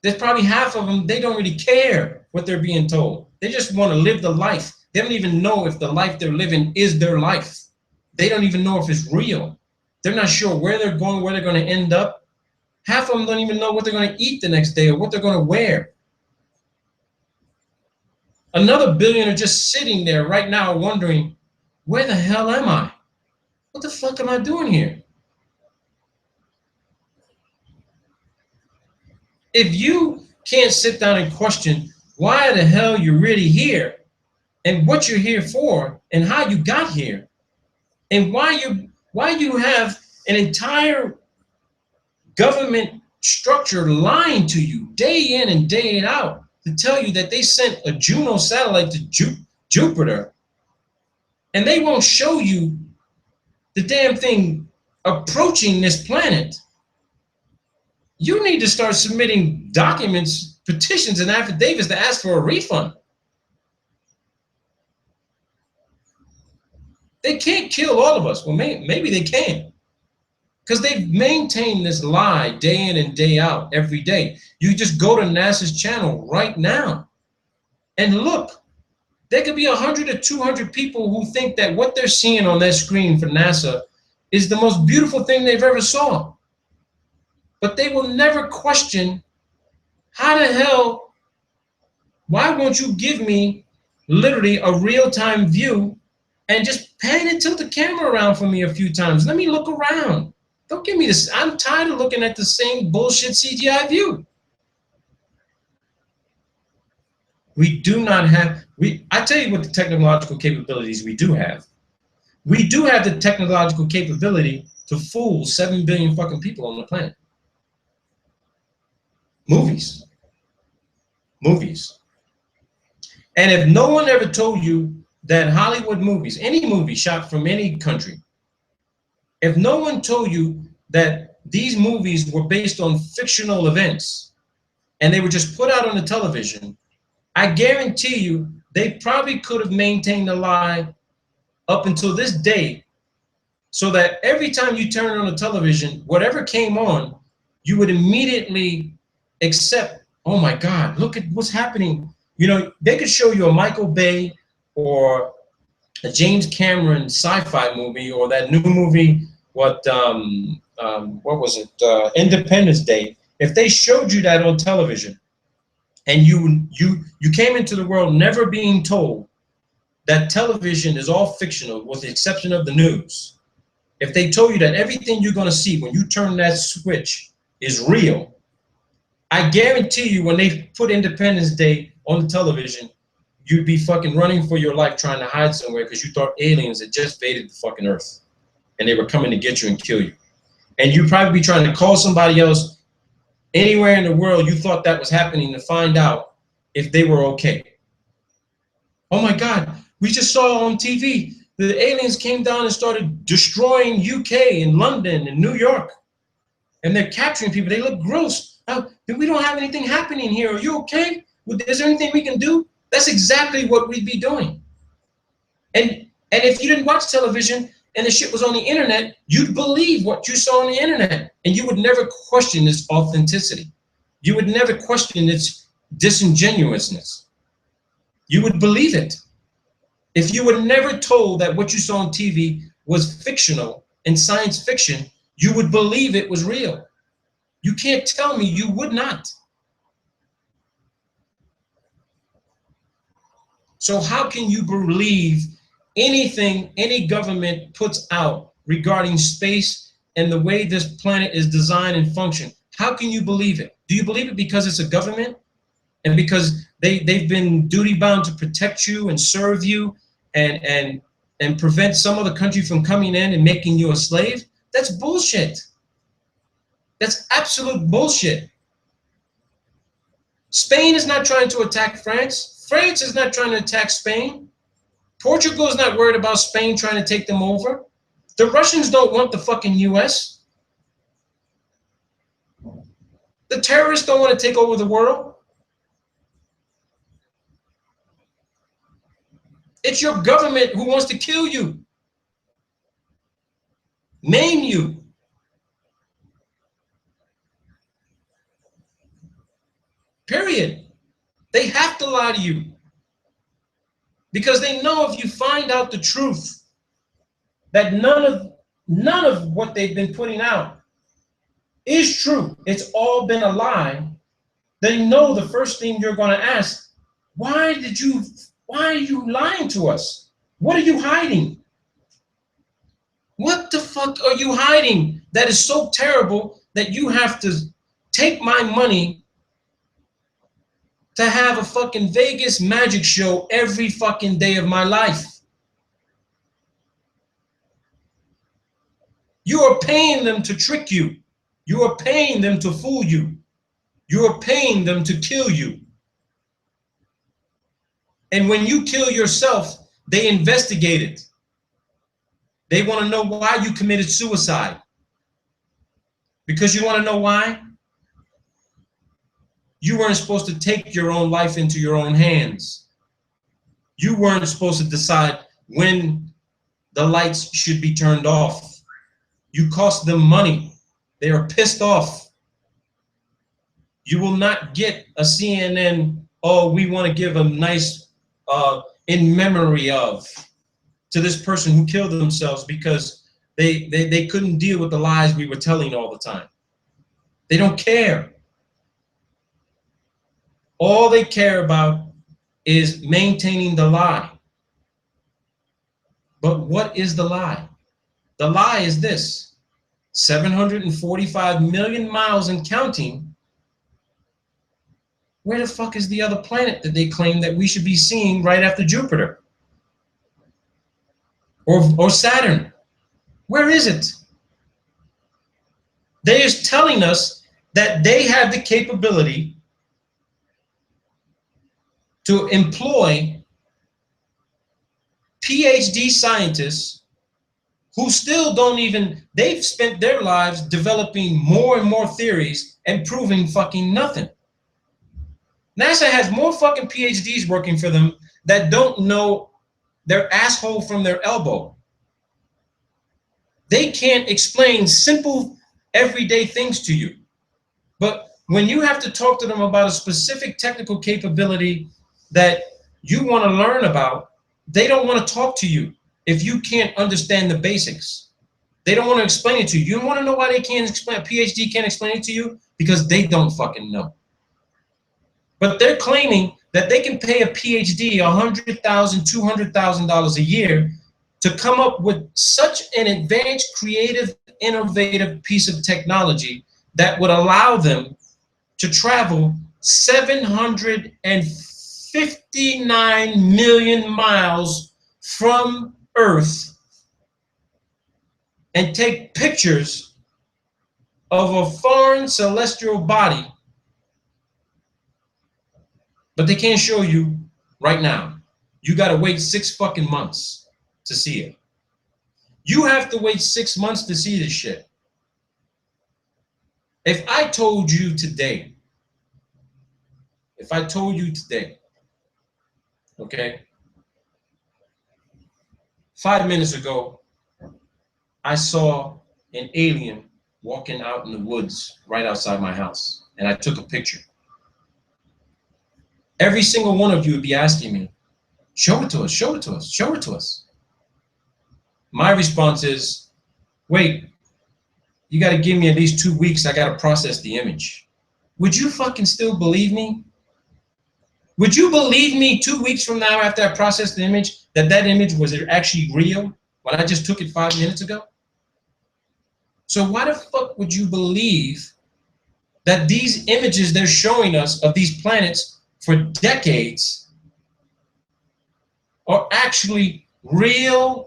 [SPEAKER 1] There's probably half of them, they don't really care what they're being told. They just want to live the life. They don't even know if the life they're living is their life. They don't even know if it's real. They're not sure where they're going, where they're going to end up. Half of them don't even know what they're going to eat the next day or what they're going to wear. Another billion are just sitting there right now wondering, where the hell am I? What the fuck am I doing here? If you can't sit down and question why the hell you're really here and what you're here for and how you got here and why you have an entire government structure lying to you day in and day out to tell you that they sent a Juno satellite to Jupiter and they won't show you the damn thing approaching this planet. You need to start submitting documents, petitions, and affidavits to ask for a refund. They can't kill all of us. Well, maybe they can. Because they've maintained this lie day in and day out, every day. You just go to NASA's channel right now and look. There could be 100 or 200 people who think that what they're seeing on that screen for NASA is the most beautiful thing they've ever saw. But they will never question, how the hell, why won't you give me literally a real-time view and just pan and tilt the camera around for me a few times? Let me look around. Don't give me this. I'm tired of looking at the same bullshit CGI view. We do not have, I tell you what the technological capabilities we do have. We do have the technological capability to fool 7 billion fucking people on the planet. Movies. Movies. And if no one ever told you that Hollywood movies, any movie shot from any country, if no one told you that these movies were based on fictional events and they were just put out on the television, I guarantee you they probably could have maintained the lie up until this day, so that every time you turn on the television, whatever came on, you would immediately accept, oh my God, look at what's happening. You know, they could show you a Michael Bay or a James Cameron sci-fi movie, or that new movie, what was it, Independence Day. If they showed you that on television, and you came into the world never being told that television is all fictional with the exception of the news, if they told you that everything you're going to see when you turn that switch is real, I guarantee you when they put Independence Day on the television, you'd be fucking running for your life trying to hide somewhere because you thought aliens had just invaded the fucking earth and they were coming to get you and kill you. And you'd probably be trying to call somebody else anywhere in the world you thought that was happening to find out if they were okay. Oh my God, we just saw on TV, the aliens came down and started destroying UK and London and New York. And they're capturing people, they look gross. We don't have anything happening here, are you okay? Is there anything we can do? That's exactly what we'd be doing. And if you didn't watch television and the shit was on the internet, you'd believe what you saw on the internet, and you would never question its authenticity. You would never question its disingenuousness. You would believe it. If you were never told that what you saw on TV was fictional and science fiction, you would believe it was real. You can't tell me you would not. So how can you believe anything any government puts out regarding space and the way this planet is designed and function? How can you believe it? Do you believe it because it's a government and because they've been duty bound to protect you and serve you and prevent some other country from coming in and making you a slave? That's bullshit. That's absolute bullshit. Spain is not trying to attack France. France is not trying to attack Spain. Portugal is not worried about Spain trying to take them over. The Russians don't want the fucking US. The terrorists don't want to take over the world. It's your government who wants to kill you, maim you. Period. They have to lie to you because they know if you find out the truth that none of what they've been putting out is true, it's all been a lie, they know the first thing you're going to ask, why are you lying to us? What are you hiding? What the fuck are you hiding that is so terrible that you have to take my money to have a fucking Vegas magic show every fucking day of my life? You are paying them to trick you. You are paying them to fool you. You are paying them to kill you. And when you kill yourself, they investigate it. They want to know why you committed suicide. Because you want to know why? You weren't supposed to take your own life into your own hands. You weren't supposed to decide when the lights should be turned off. You cost them money. They are pissed off. You will not get a CNN, oh, we want to give a nice in memory of to this person who killed themselves because they couldn't deal with the lies we were telling all the time. They don't care. All they care about is maintaining the lie. But what is the lie? The lie is this: 745 million miles and counting. Where the fuck is the other planet that they claim that we should be seeing right after Jupiter? Or Saturn? Where is it? They are telling us that they have the capability to employ PhD scientists who still don't even, they've spent their lives developing more and more theories and proving fucking nothing. NASA has more fucking PhDs working for them that don't know their asshole from their elbow. They can't explain simple, everyday things to you. But when you have to talk to them about a specific technical capability that you want to learn about, they don't want to talk to you if you can't understand the basics. They don't want to explain it to you. You want to know why they can't explain, a PhD can't explain it to you? Because they don't fucking know. But they're claiming that they can pay a PhD $100,000, $200,000 a year to come up with such an advanced, creative, innovative piece of technology that would allow them to travel 759 million miles from Earth and take pictures of a foreign celestial body, but they can't show you right now. You got to wait 6 fucking months to see it. You have to wait 6 months to see this shit. If I told you today Okay? 5 minutes ago, I saw an alien walking out in the woods right outside my house, and I took a picture. Every single one of you would be asking me, show it to us, show it to us, show it to us. My response is, wait, you got to give me at least 2 weeks. I got to process the image. Would you fucking still believe me? Would you believe me 2 weeks from now after I processed the image that that image was actually real when I just took it 5 minutes ago? So why the fuck would you believe that these images they're showing us of these planets for decades are actually real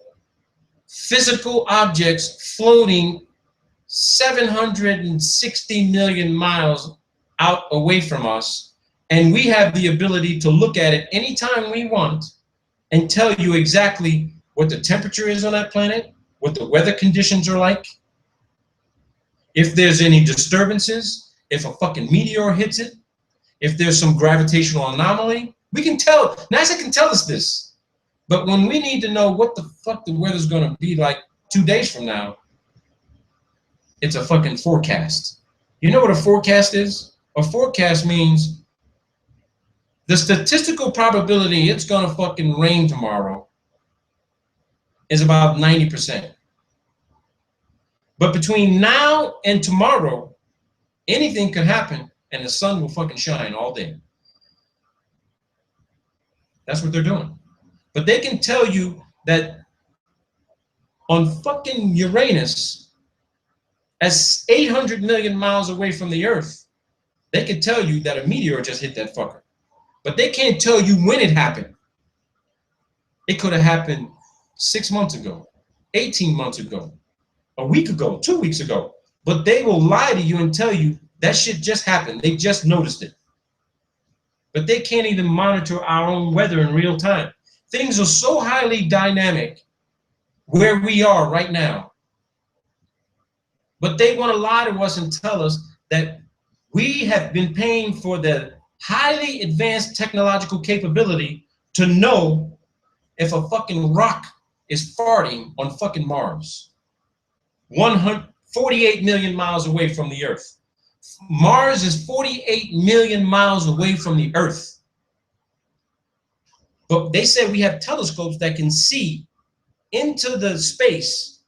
[SPEAKER 1] physical objects floating 760 million miles out away from us, and we have the ability to look at it anytime we want and tell you exactly what the temperature is on that planet, what the weather conditions are like, if there's any disturbances, if a fucking meteor hits it, if there's some gravitational anomaly. We can tell, NASA can tell us this. But when we need to know what the fuck the weather's gonna be like 2 days from now, it's a fucking forecast. You know what a forecast is? A forecast means the statistical probability it's gonna fucking rain tomorrow is about 90%. But between now and tomorrow, anything could happen and the sun will fucking shine all day. That's what they're doing. But they can tell you that on fucking Uranus, as 800 million miles away from the Earth, they can tell you that a meteor just hit that fucker. But they can't tell you when it happened. It could have happened 6 months ago, 18 months ago, a week ago, 2 weeks ago. But they will lie to you and tell you that shit just happened. They just noticed it. But they can't even monitor our own weather in real time. Things are so highly dynamic where we are right now. But they want to lie to us and tell us that we have been paying for the highly advanced technological capability to know if a fucking rock is farting on fucking Mars. 148 million miles away from the Earth. Mars is 48 million miles away from the Earth. But they say we have telescopes that can see into the space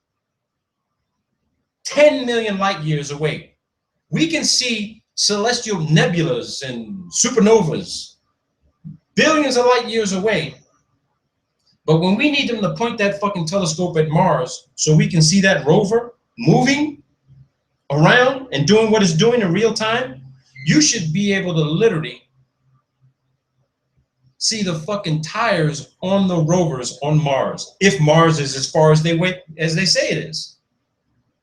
[SPEAKER 1] 10 million light years away. We can see celestial nebulas and supernovas billions of light years away. But when we need them to point that fucking telescope at Mars so we can see that rover moving around and doing what it's doing in real time, you should be able to literally see the fucking tires on the rovers on Mars, if Mars is as far as they say it is.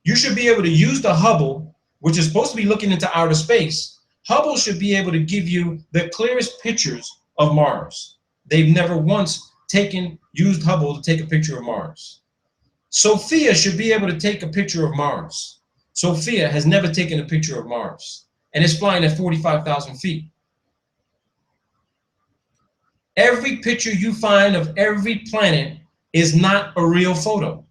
[SPEAKER 1] You should be able to use the Hubble, which is supposed to be looking into outer space. Hubble should be able to give you the clearest pictures of Mars. They've never once used Hubble to take a picture of Mars. Sophia should be able to take a picture of Mars. Sophia has never taken a picture of Mars, and it's flying at 45,000 feet. Every picture you find of every planet is not a real photo.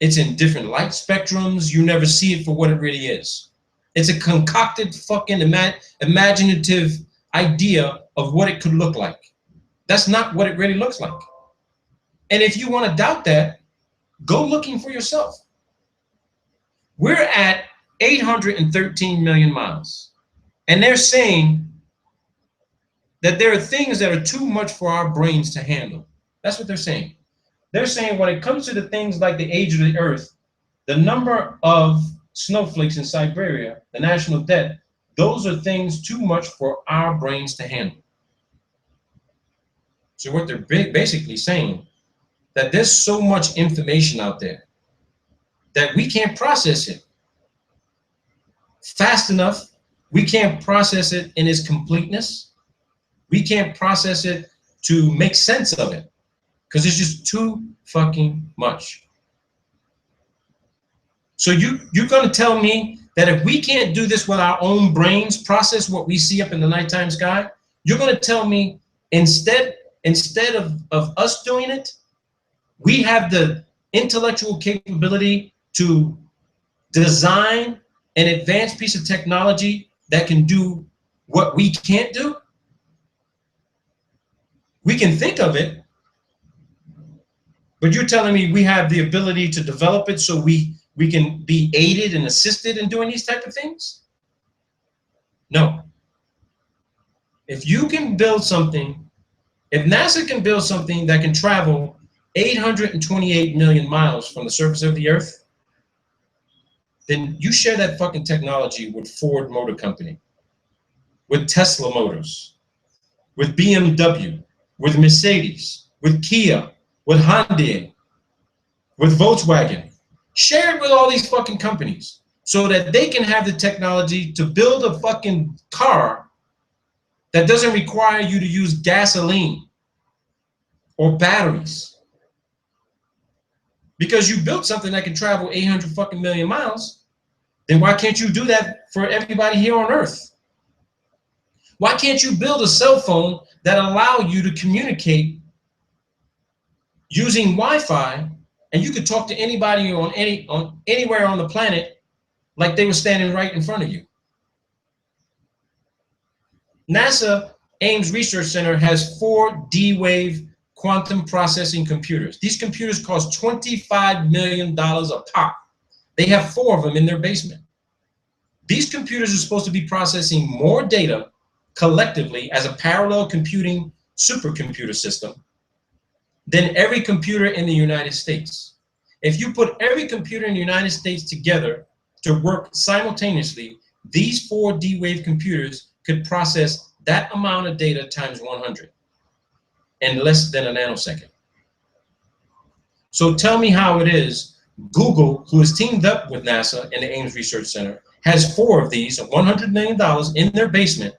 [SPEAKER 1] It's in different light spectrums. You never see it for what it really is. It's a concocted fucking imaginative idea of what it could look like. That's not what it really looks like. And if you want to doubt that, go looking for yourself. We're at 813 million miles. And they're saying that there are things that are too much for our brains to handle. That's what they're saying. They're saying when it comes to the things like the age of the Earth, the number of snowflakes in Siberia, the national debt, those are things too much for our brains to handle. So what they're basically saying, that there's so much information out there that we can't process it fast enough. We can't process it in its completeness. We can't process it to make sense of it because it's just too fucking much. So you're going to tell me that if we can't do this with our own brains, process what we see up in the nighttime sky, you're going to tell me Instead of us doing it, we have the intellectual capability to design an advanced piece of technology that can do what we can't do. We can think of it, but you're telling me we have the ability to develop it so we can be aided and assisted in doing these type of things? No. If you can build something, if NASA can build something that can travel 828 million miles from the surface of the Earth, then you share that fucking technology with Ford Motor Company, with Tesla Motors, with BMW, with Mercedes, with Kia, with Hyundai, with Volkswagen. Share it with all these fucking companies so that they can have the technology to build a fucking car that doesn't require you to use gasoline or batteries. Because you built something that can travel 800 fucking million miles, then why can't you do that for everybody here on Earth? Why can't you build a cell phone that allow you to communicate using Wi-Fi, and you could talk to anybody on anywhere on the planet like they were standing right in front of you? NASA Ames Research Center has 4 D-Wave quantum processing computers. These computers cost $25 million a pop. They have 4 of them in their basement. These computers are supposed to be processing more data collectively as a parallel computing supercomputer system than every computer in the United States. If you put every computer in the United States together to work simultaneously, these 4 D-Wave computers could process that amount of data times 100 in less than a nanosecond. So tell me how it is Google, who has teamed up with NASA and the Ames Research Center, has 4 of these, $100 million in their basement,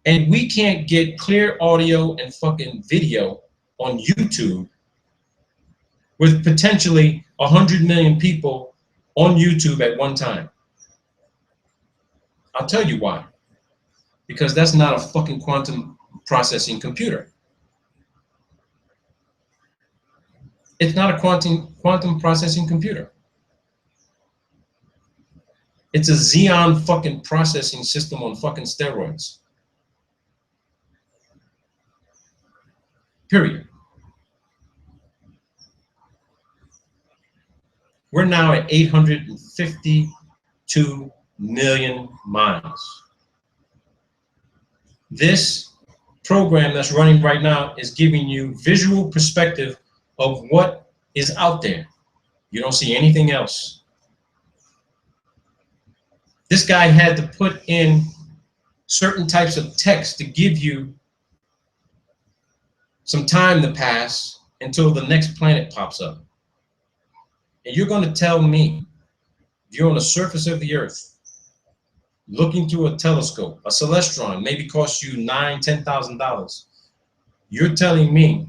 [SPEAKER 1] and we can't get clear audio and fucking video on YouTube with potentially 100 million people on YouTube at one time. I'll tell you why. Because that's not a fucking quantum processing computer. It's not a quantum processing computer. It's a Xeon fucking processing system on fucking steroids. Period. We're now at 852 million miles. This program that's running right now is giving you visual perspective of what is out there. You don't see anything else. This guy had to put in certain types of text to give you some time to pass until the next planet pops up. And you're going to tell me, if you're on the surface of the Earth, looking through a telescope, a celestron maybe costs you $9,000, $10,000. You're telling me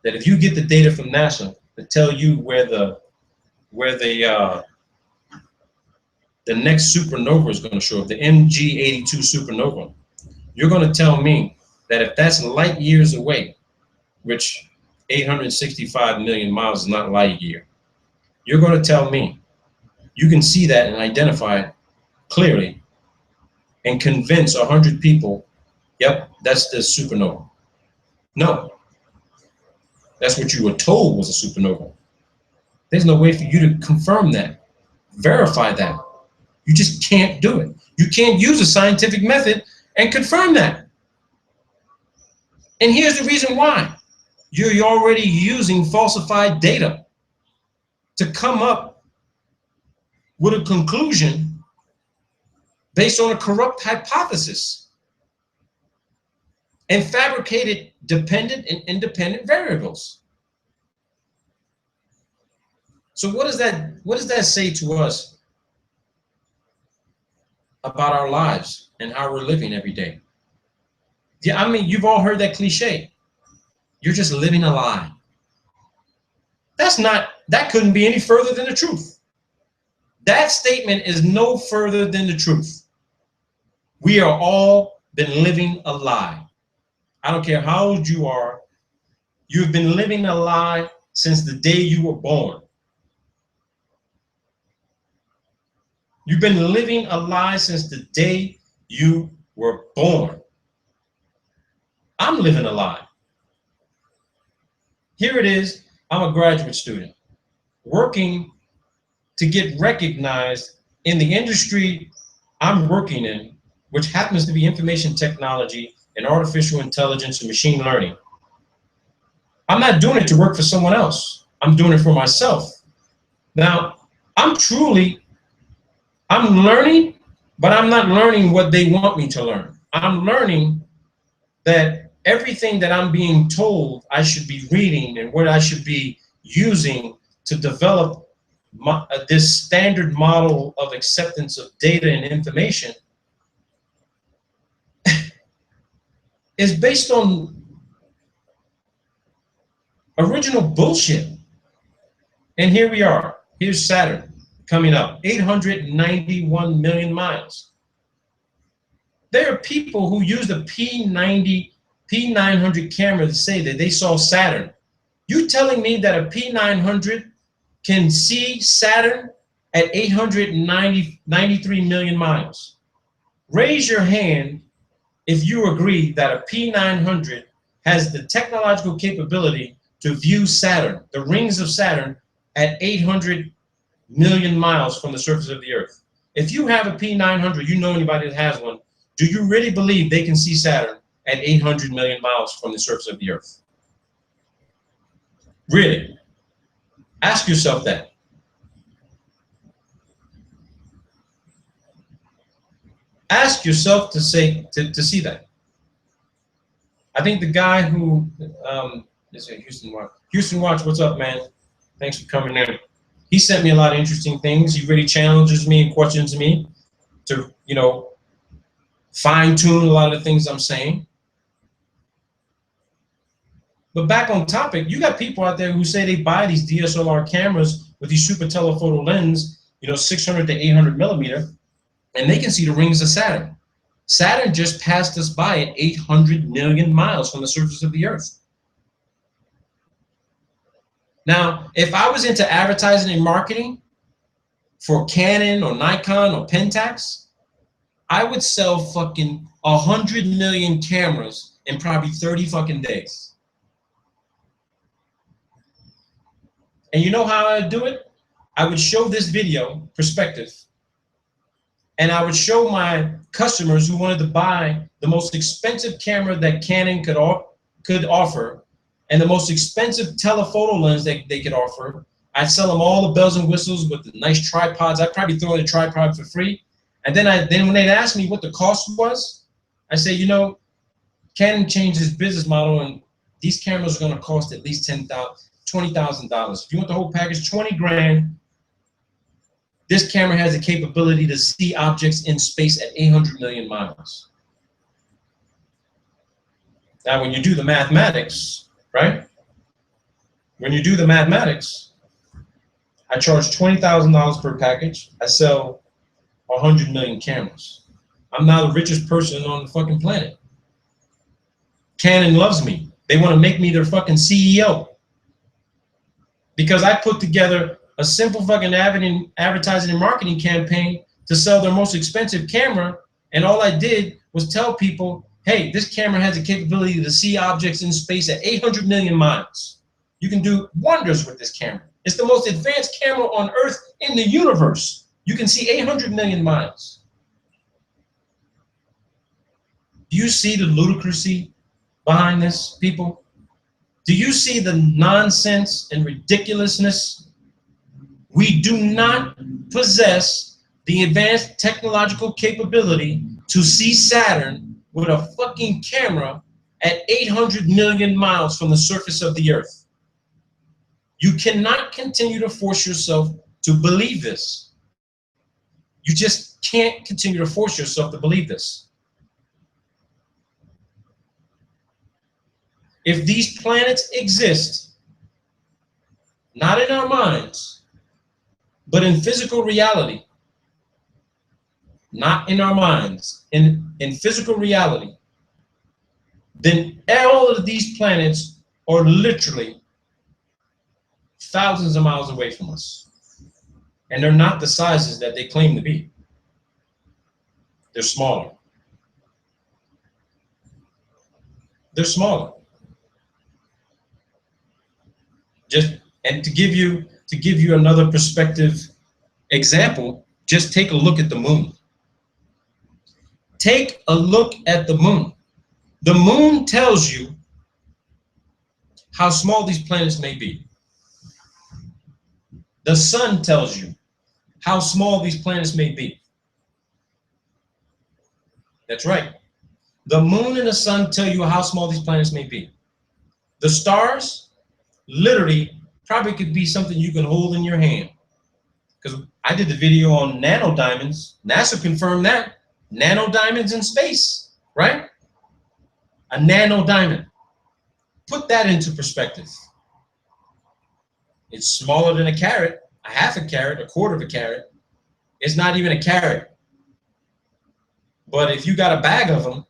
[SPEAKER 1] that if you get the data from NASA to tell you where the next supernova is going to show up, the MG82 supernova, you're going to tell me that if that's light years away, which 865 million miles is not light year, you're going to tell me you can see that and identify it clearly and convince 100 people, yep, that's the supernova. No, that's what you were told was a supernova. There's no way for you to confirm that, verify that. You just can't do it. You can't use a scientific method and confirm that. And here's the reason why. You're already using falsified data to come up with a conclusion based on a corrupt hypothesis and fabricated dependent and independent variables. So what does that say to us about our lives and how we're living every day? Yeah, I mean, you've all heard that cliche. You're just living a lie. That couldn't be any further than the truth. That statement is no further than the truth. We are all been living a lie. I don't care how old you are. You've been living a lie since the day you were born. You've been living a lie since the day you were born. I'm living a lie. Here it is. I'm a graduate student working to get recognized in the industry I'm working in, which happens to be information technology and artificial intelligence and machine learning. I'm not doing it to work for someone else. I'm doing it for myself. Now, I'm learning, but I'm not learning what they want me to learn. I'm learning that everything that I'm being told I should be reading and what I should be using to develop this standard model of acceptance of data and information is based on original bullshit. And here we are. Here's Saturn coming up, 891 million miles. There are people who use the P900 camera to say that they saw Saturn. You telling me that a P900 can see Saturn at 893 million miles? Raise your hand if you agree that a P900 has the technological capability to view Saturn, the rings of Saturn, at 800 million miles from the surface of the Earth. If you have a P900, you know anybody that has one, do you really believe they can see Saturn at 800 million miles from the surface of the Earth? Really? Ask yourself that. Ask yourself to see that. I think the guy who is it Houston Watch. Houston Watch, what's up, man? Thanks for coming in. He sent me a lot of interesting things. He really challenges me and questions me to, fine-tune a lot of the things I'm saying. But back on topic, you got people out there who say they buy these DSLR cameras with these super telephoto lens, 600 to 800 millimeter, and they can see the rings of Saturn. Saturn just passed us by at 800 million miles from the surface of the Earth. Now, if I was into advertising and marketing for Canon or Nikon or Pentax, I would sell fucking 100 million cameras in probably 30 fucking days. And you know how I'd do it? I would show this video perspective, and I would show my customers who wanted to buy the most expensive camera that Canon could offer, and the most expensive telephoto lens that they could offer. I'd sell them all the bells and whistles with the nice tripods. I'd probably throw in a tripod for free. And then when they'd ask me what the cost was, I say, Canon changed its business model, and these cameras are going to cost at least $20,000. If you want the whole package, 20 grand. This camera has the capability to see objects in space at 800 million miles. Now, when you do the mathematics, right? When you do the mathematics, I charge $20,000 per package. I sell 100 million cameras. I'm now the richest person on the fucking planet. Canon loves me. They want to make me their fucking CEO. Because I put together a simple fucking advertising and marketing campaign to sell their most expensive camera, and all I did was tell people, hey, this camera has the capability to see objects in space at 800 million miles. You can do wonders with this camera. It's the most advanced camera on Earth in the universe. You can see 800 million miles. Do you see the ludicrousy behind this, people? Do you see the nonsense and ridiculousness? We do not possess the advanced technological capability to see Saturn with a fucking camera at 800 million miles from the surface of the Earth. You cannot continue to force yourself to believe this. You just can't continue to force yourself to believe this. If these planets exist, not in our minds, but in physical reality, not in our minds, in physical reality, then all of these planets are literally thousands of miles away from us. And they're not the sizes that they claim to be. They're smaller. They're smaller. And to give you another perspective example, just take a look at the moon. Take a look at the moon. The moon tells you how small these planets may be. The sun tells you how small these planets may be. That's right. The moon and the sun tell you how small these planets may be. The stars, literally, probably could be something you can hold in your hand. Because I did the video on nanodiamonds. NASA confirmed that. Nanodiamonds in space, right? A nanodiamond. Put that into perspective. It's smaller than a carrot, a half a carrot, a quarter of a carrot. It's not even a carrot. But if you got a bag of them,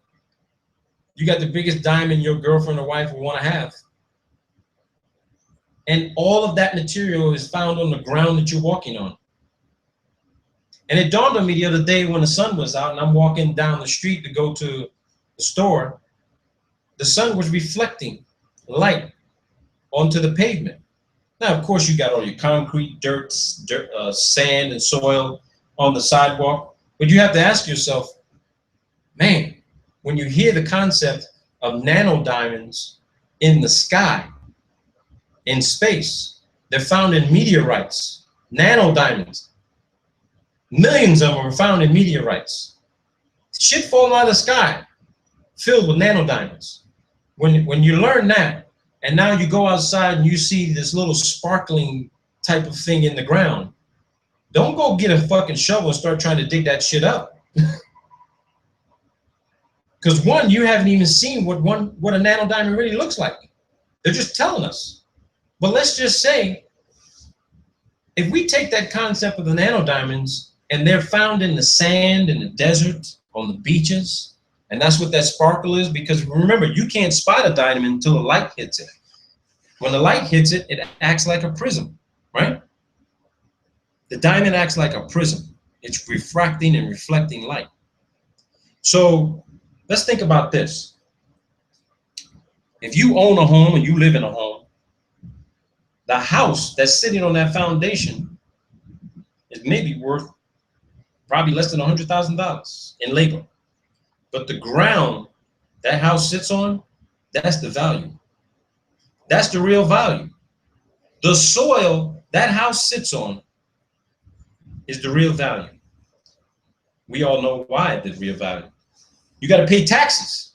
[SPEAKER 1] you got the biggest diamond your girlfriend or wife will want to have. And all of that material is found on the ground that you're walking on. And it dawned on me the other day when the sun was out and I'm walking down the street to go to the store, the sun was reflecting light onto the pavement. Now, of course, you got all your concrete, dirt, sand, and soil on the sidewalk. But you have to ask yourself, man, when you hear the concept of nanodiamonds in the sky, in space, they're found in meteorites, nanodiamonds. Millions of them are found in meteorites. Shit falling out of the sky, filled with nanodiamonds. When you learn that, and now you go outside and you see this little sparkling type of thing in the ground, don't go get a fucking shovel and start trying to dig that shit up. Because one, you haven't even seen what a nanodiamond really looks like. They're just telling us. But let's just say, if we take that concept of the nanodiamonds and they're found in the sand, in the desert, on the beaches, and that's what that sparkle is, because remember, you can't spot a diamond until the light hits it. When the light hits it, it acts like a prism, right? The diamond acts like a prism. It's refracting and reflecting light. So let's think about this. If you own a home and you live in a home, the house that's sitting on that foundation is maybe worth probably less than $100,000 in labor. But the ground that house sits on, that's the value. That's the real value. The soil that house sits on is the real value. We all know why the real value. You got to pay taxes.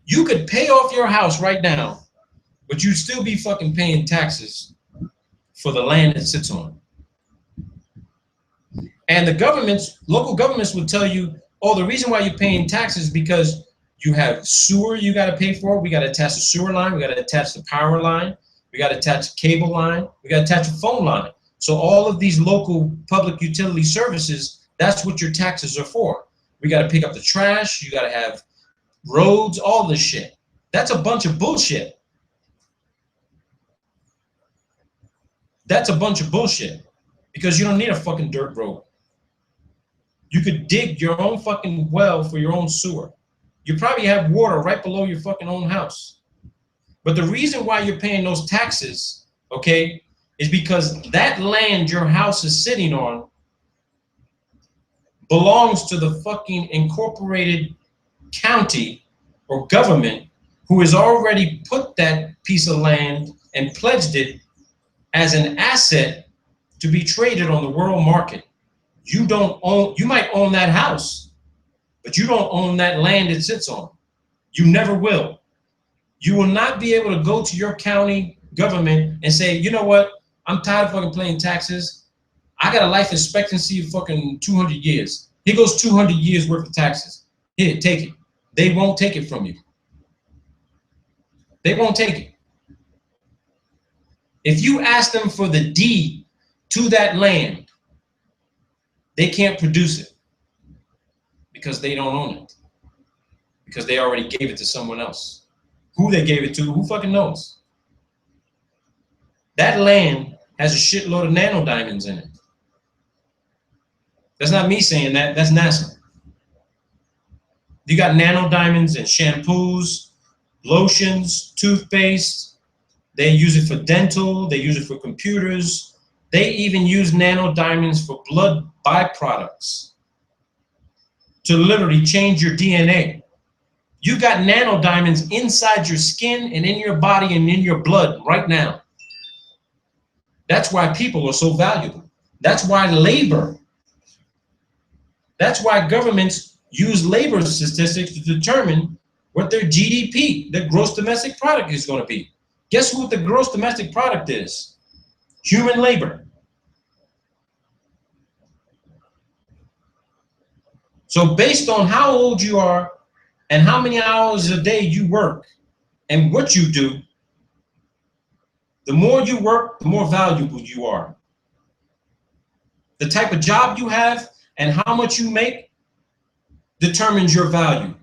[SPEAKER 1] You could pay off your house right now, but you'd still be fucking paying taxes for the land it sits on. And the governments, local governments would tell you, oh, the reason why you're paying taxes is because you have sewer you got to pay for. We got to attach the sewer line. We got to attach the power line. We got to attach a cable line. We got to attach a phone line. So all of these local public utility services, that's what your taxes are for. We got to pick up the trash. You got to have roads, all this shit. That's a bunch of bullshit. That's a bunch of bullshit because you don't need a fucking dirt road. You could dig your own fucking well for your own sewer. You probably have water right below your fucking own house. But the reason why you're paying those taxes, okay, is because that land your house is sitting on belongs to the fucking incorporated county or government who has already put that piece of land and pledged it as an asset to be traded on the world market. You don't own, you might own that house, but you don't own that land it sits on. You never will. You will not be able to go to your county government and say, you know what, I'm tired of fucking paying taxes. I got a life expectancy of fucking 200 years. Here goes 200 years worth of taxes. Here, take it. They won't take it from you. They won't take it. If you ask them for the deed to that land, they can't produce it because they don't own it. because they already gave it to someone else. Who they gave it to, who fucking knows? That land has a shitload of nano diamonds in it. That's not me saying that, that's NASA. You got nano diamonds in shampoos, lotions, toothpaste. They use it for dental, they use it for computers. They even use nano diamonds for blood byproducts to literally change your DNA. You got nano diamonds inside your skin and in your body and in your blood right now. That's why people are so valuable. That's why labor. That's why governments use labor statistics to determine what their GDP, their gross domestic product, is going to be. Guess what the gross domestic product is? Human labor. So based on how old you are and how many hours a day you work and what you do, the more you work, the more valuable you are. The type of job you have and how much you make determines your value.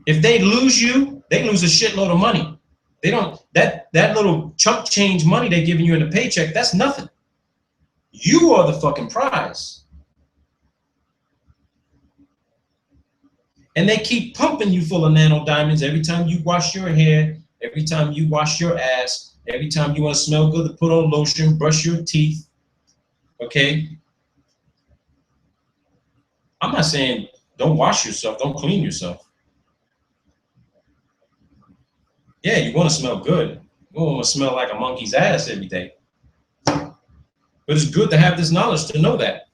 [SPEAKER 1] If they lose you, they lose a shitload of money. They don't, that little chump change money they're giving you in a paycheck, that's nothing. You are the fucking prize. And they keep pumping you full of nano diamonds every time you wash your hair, every time you wash your ass, every time you want to smell good to put on lotion, brush your teeth, okay? I'm not saying don't wash yourself, don't clean yourself. Yeah, you want to smell good. You don't want to smell like a monkey's ass every day. But it's good to have this knowledge to know that.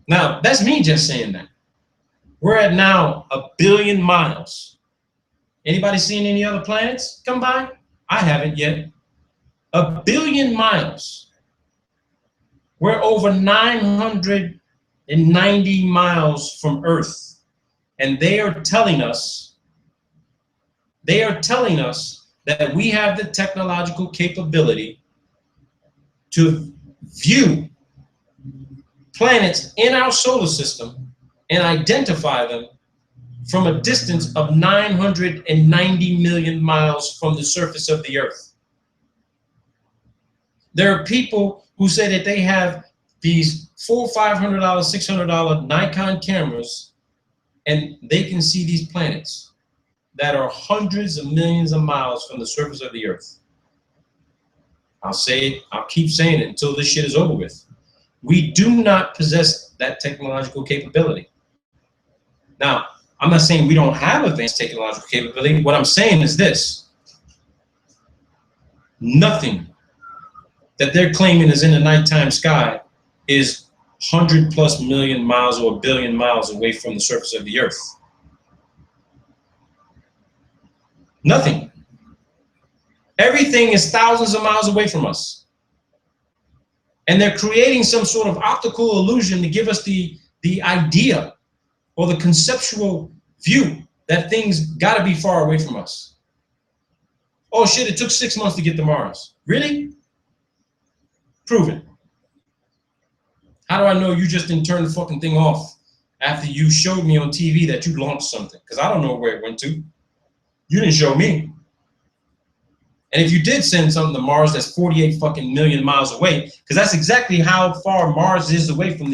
[SPEAKER 1] Now, that's me just saying that. We're at now 1 billion miles. Anybody seen any other planets come by? I haven't yet. 1 billion miles. We're over 990 miles from Earth. And they are telling us that we have the technological capability to view planets in our solar system and identify them from a distance of 990 million miles from the surface of the Earth. There are people who say that they have these $400, $500, $600 Nikon cameras, and they can see these planets that are hundreds of millions of miles from the surface of the Earth. I'll say it, I'll keep saying it until this shit is over with. We do not possess that technological capability. Now, I'm not saying we don't have advanced technological capability. What I'm saying is this. Nothing that they're claiming is in the nighttime sky is 100+ million miles or 1 billion miles away from the surface of the Earth. Nothing. Everything is thousands of miles away from us. And they're creating some sort of optical illusion to give us the idea or the conceptual view that things gotta be far away from us. Oh shit, it took 6 months to get to Mars. Really? Prove it. How do I know you just didn't turn the fucking thing off after you showed me on TV that you launched something? Because I don't know where it went to. You didn't show me. And if you did send something to Mars that's 48 fucking million miles away, because that's exactly how far Mars is away from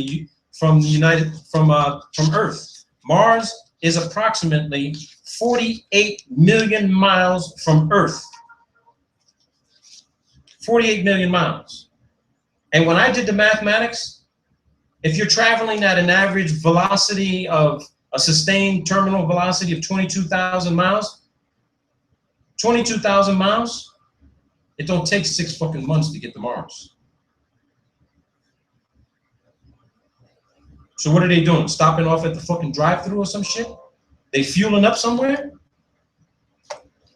[SPEAKER 1] Earth. Mars is approximately 48 million miles from Earth. 48 million miles. And when I did the mathematics, if you're traveling at an average velocity of a sustained terminal velocity of 22,000 miles, 22,000 miles, it don't take 6 fucking months to get to Mars. So what are they doing? Stopping off at the fucking drive-thru or some shit? They fueling up somewhere?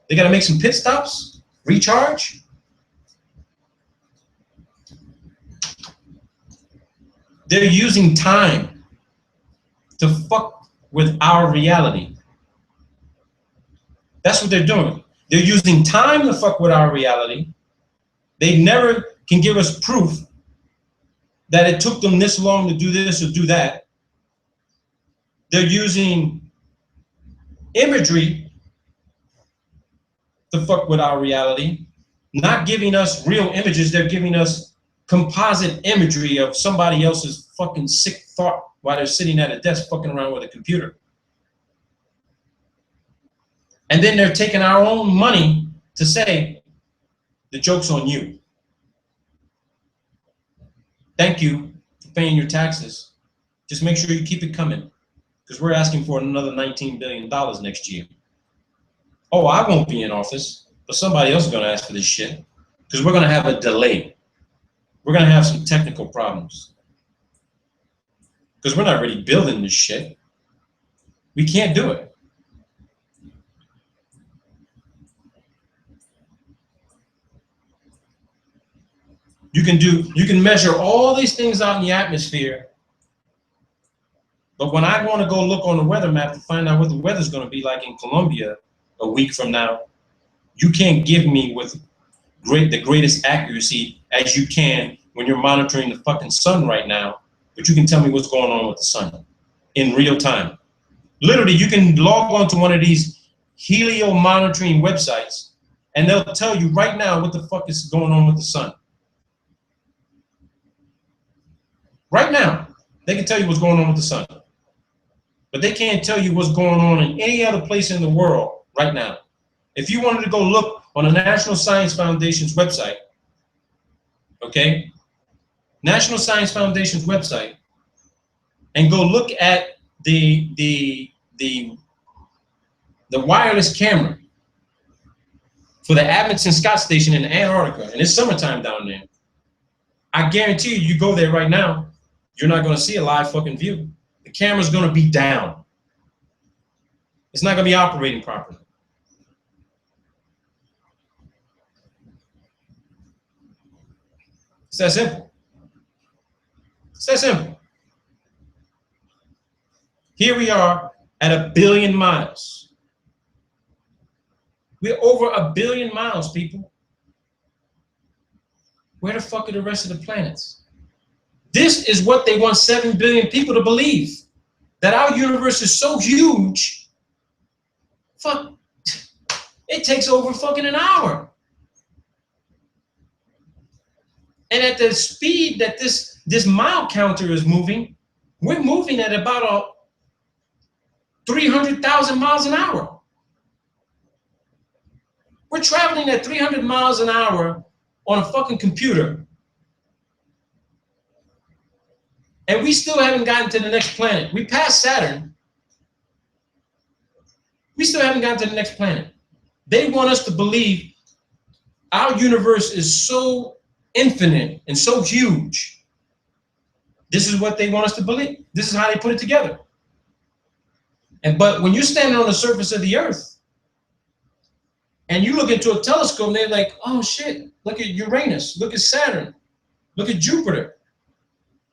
[SPEAKER 1] They gotta make some pit stops? Recharge? They're using time to fuck with our reality. That's what they're doing. They're using time to fuck with our reality. They never can give us proof that it took them this long to do this or do that. They're using imagery to fuck with our reality, not giving us real images. They're giving us composite imagery of somebody else's fucking sick thought while they're sitting at a desk fucking around with a computer. And then they're taking our own money to say, the joke's on you. Thank you for paying your taxes. Just make sure you keep it coming, because we're asking for another $19 billion next year. Oh, I won't be in office, but somebody else is going to ask for this shit, because we're going to have a delay. We're going to have some technical problems, because we're not really building this shit. We can't do it. You can measure all these things out in the atmosphere, but when I want to go look on the weather map to find out what the weather's going to be like in Colombia a week from now, you can't give me with the greatest accuracy as you can when you're monitoring the fucking sun right now, but you can tell me what's going on with the sun in real time. Literally, you can log on to one of these helio monitoring websites and they'll tell you right now what the fuck is going on with the sun. Right now, they can tell you what's going on with the sun, but they can't tell you what's going on in any other place in the world right now. If you wanted to go look on the National Science Foundation's website, okay, National Science Foundation's website, and go look at the wireless camera for the Amundsen Scott Station in Antarctica, and it's summertime down there, I guarantee you go there right now, you're not going to see a live fucking view. The camera's going to be down. It's not going to be operating properly. It's that simple. It's that simple. Here we are at 1 billion miles. We're over 1 billion miles, people. Where the fuck are the rest of the planets? This is what they want 7 billion people to believe, that our universe is so huge, fuck, it takes over fucking an hour. And at the speed that this mile counter is moving, we're moving at about 300,000 miles an hour. We're traveling at 300 miles an hour on a fucking computer. And we still haven't gotten to the next planet. We passed Saturn. We still haven't gotten to the next planet. They want us to believe our universe is so infinite and so huge. This is what they want us to believe. This is how they put it together. But when you're standing on the surface of the earth and you look into a telescope and they're like, oh shit, look at Uranus, look at Saturn, look at Jupiter.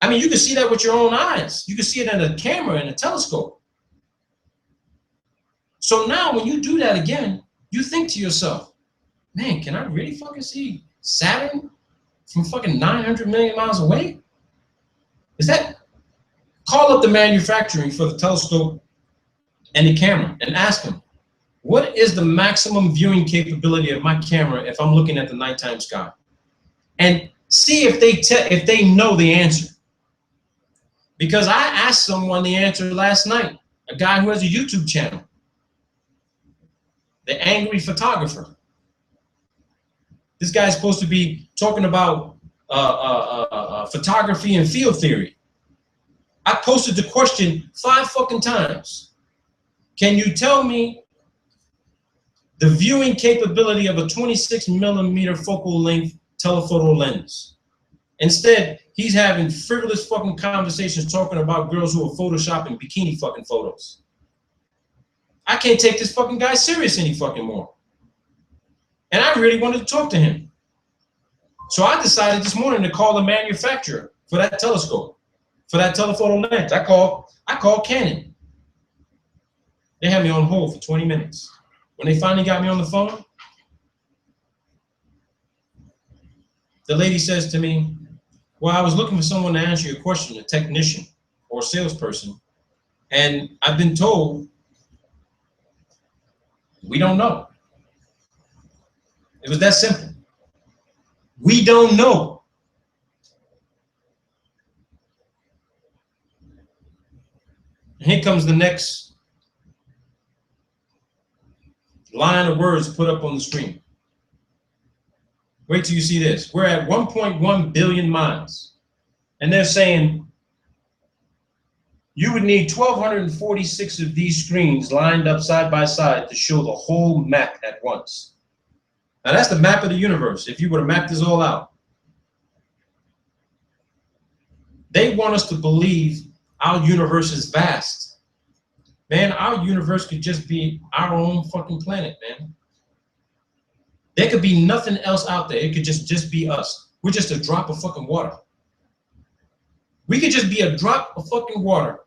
[SPEAKER 1] I mean, you can see that with your own eyes. You can see it in a camera and a telescope. So now when you do that again, you think to yourself, man, can I really fucking see Saturn from fucking 900 million miles away? Is that? Call up the manufacturing for the telescope and the camera and ask them, what is the maximum viewing capability of my camera if I'm looking at the nighttime sky? And see if they know the answer. Because I asked someone the answer last night, a guy who has a YouTube channel, the Angry Photographer. This guy's supposed to be talking about photography and field theory. I posted the question 5 fucking times. Can you tell me the viewing capability of a 26 millimeter focal length telephoto lens? Instead, he's having frivolous fucking conversations talking about girls who are photoshopping bikini fucking photos. I can't take this fucking guy serious any fucking more. And I really wanted to talk to him. So I decided this morning to call the manufacturer for that telescope, for that telephoto lens. I called Canon. They had me on hold for 20 minutes. When they finally got me on the phone, the lady says to me, well, I was looking for someone to answer your question, a technician or a salesperson. And I've been told we don't know. It was that simple. We don't know. And here comes the next line of words put up on the screen. Wait till you see this. We're at 1.1 billion miles. And they're saying you would need 1,246 of these screens lined up side by side to show the whole map at once. Now that's the map of the universe, if you were to map this all out. They want us to believe our universe is vast. Man, our universe could just be our own fucking planet, man. There could be nothing else out there. It could just be us. We're just a drop of fucking water. We could just be a drop of fucking water.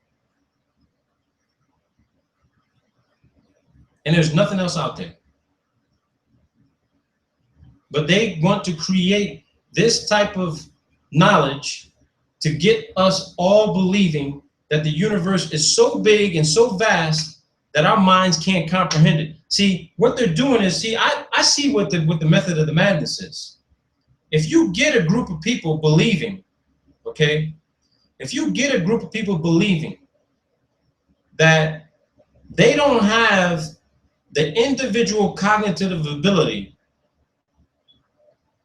[SPEAKER 1] And there's nothing else out there. But they want to create this type of knowledge to get us all believing that the universe is so big and so vast that our minds can't comprehend it. See, what they're doing is, I see what the method of the madness is. If you get a group of people believing, okay, if you get a group of people believing that they don't have the individual cognitive ability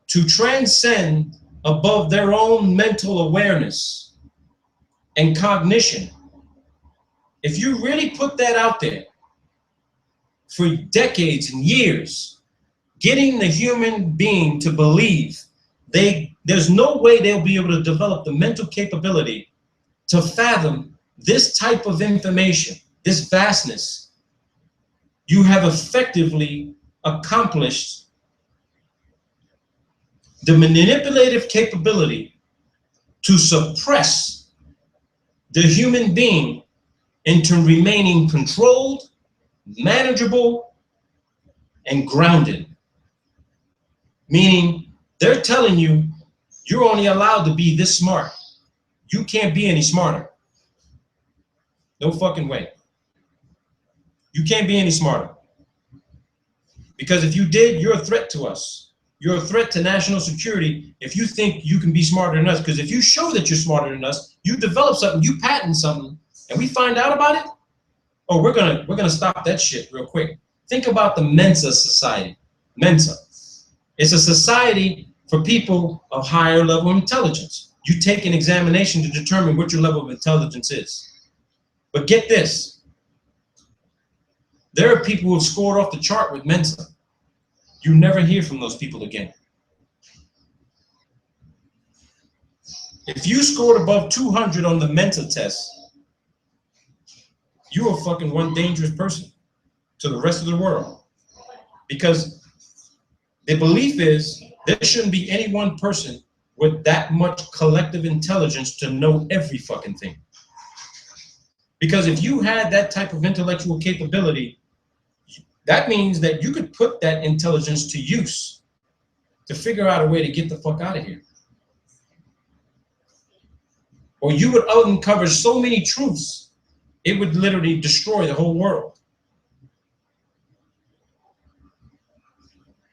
[SPEAKER 1] to transcend above their own mental awareness and cognition, if you really put that out there for decades and years, getting the human being to believe there's no way they'll be able to develop the mental capability to fathom this type of information, this vastness, you have effectively accomplished the manipulative capability to suppress the human being into remaining controlled, manageable, and grounded. Meaning, they're telling you, you're only allowed to be this smart. You can't be any smarter. No fucking way. You can't be any smarter. Because if you did, you're a threat to us. You're a threat to national security if you think you can be smarter than us. Because if you show that you're smarter than us, you develop something, you patent something, and we find out about it, oh, we're gonna stop that shit real quick. Think about the Mensa society. Mensa. It's a society for people of higher level of intelligence. You take an examination to determine what your level of intelligence is. But get this. There are people who have scored off the chart with Mensa. You never hear from those people again. If you scored above 200 on the Mensa test, you are fucking one dangerous person to the rest of the world. Because the belief is there shouldn't be any one person with that much collective intelligence to know every fucking thing. Because if you had that type of intellectual capability, that means that you could put that intelligence to use to figure out a way to get the fuck out of here. Or you would uncover so many truths, it would literally destroy the whole world.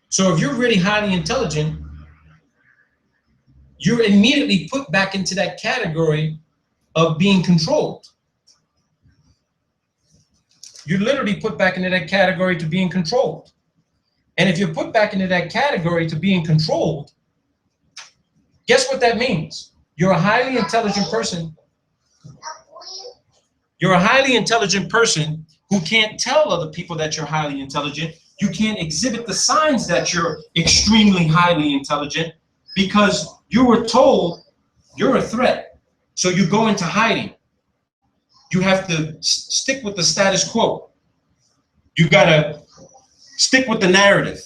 [SPEAKER 1] So if you're really highly intelligent, you're immediately put back into that category of being controlled. You're literally put back into that category to being controlled. And if you're put back into that category to being controlled, guess what that means? You're a highly intelligent person. You're a highly intelligent person who can't tell other people that you're highly intelligent. You can't exhibit the signs that you're extremely highly intelligent because you were told you're a threat. So you go into hiding. You have to stick with the status quo. You gotta stick with the narrative.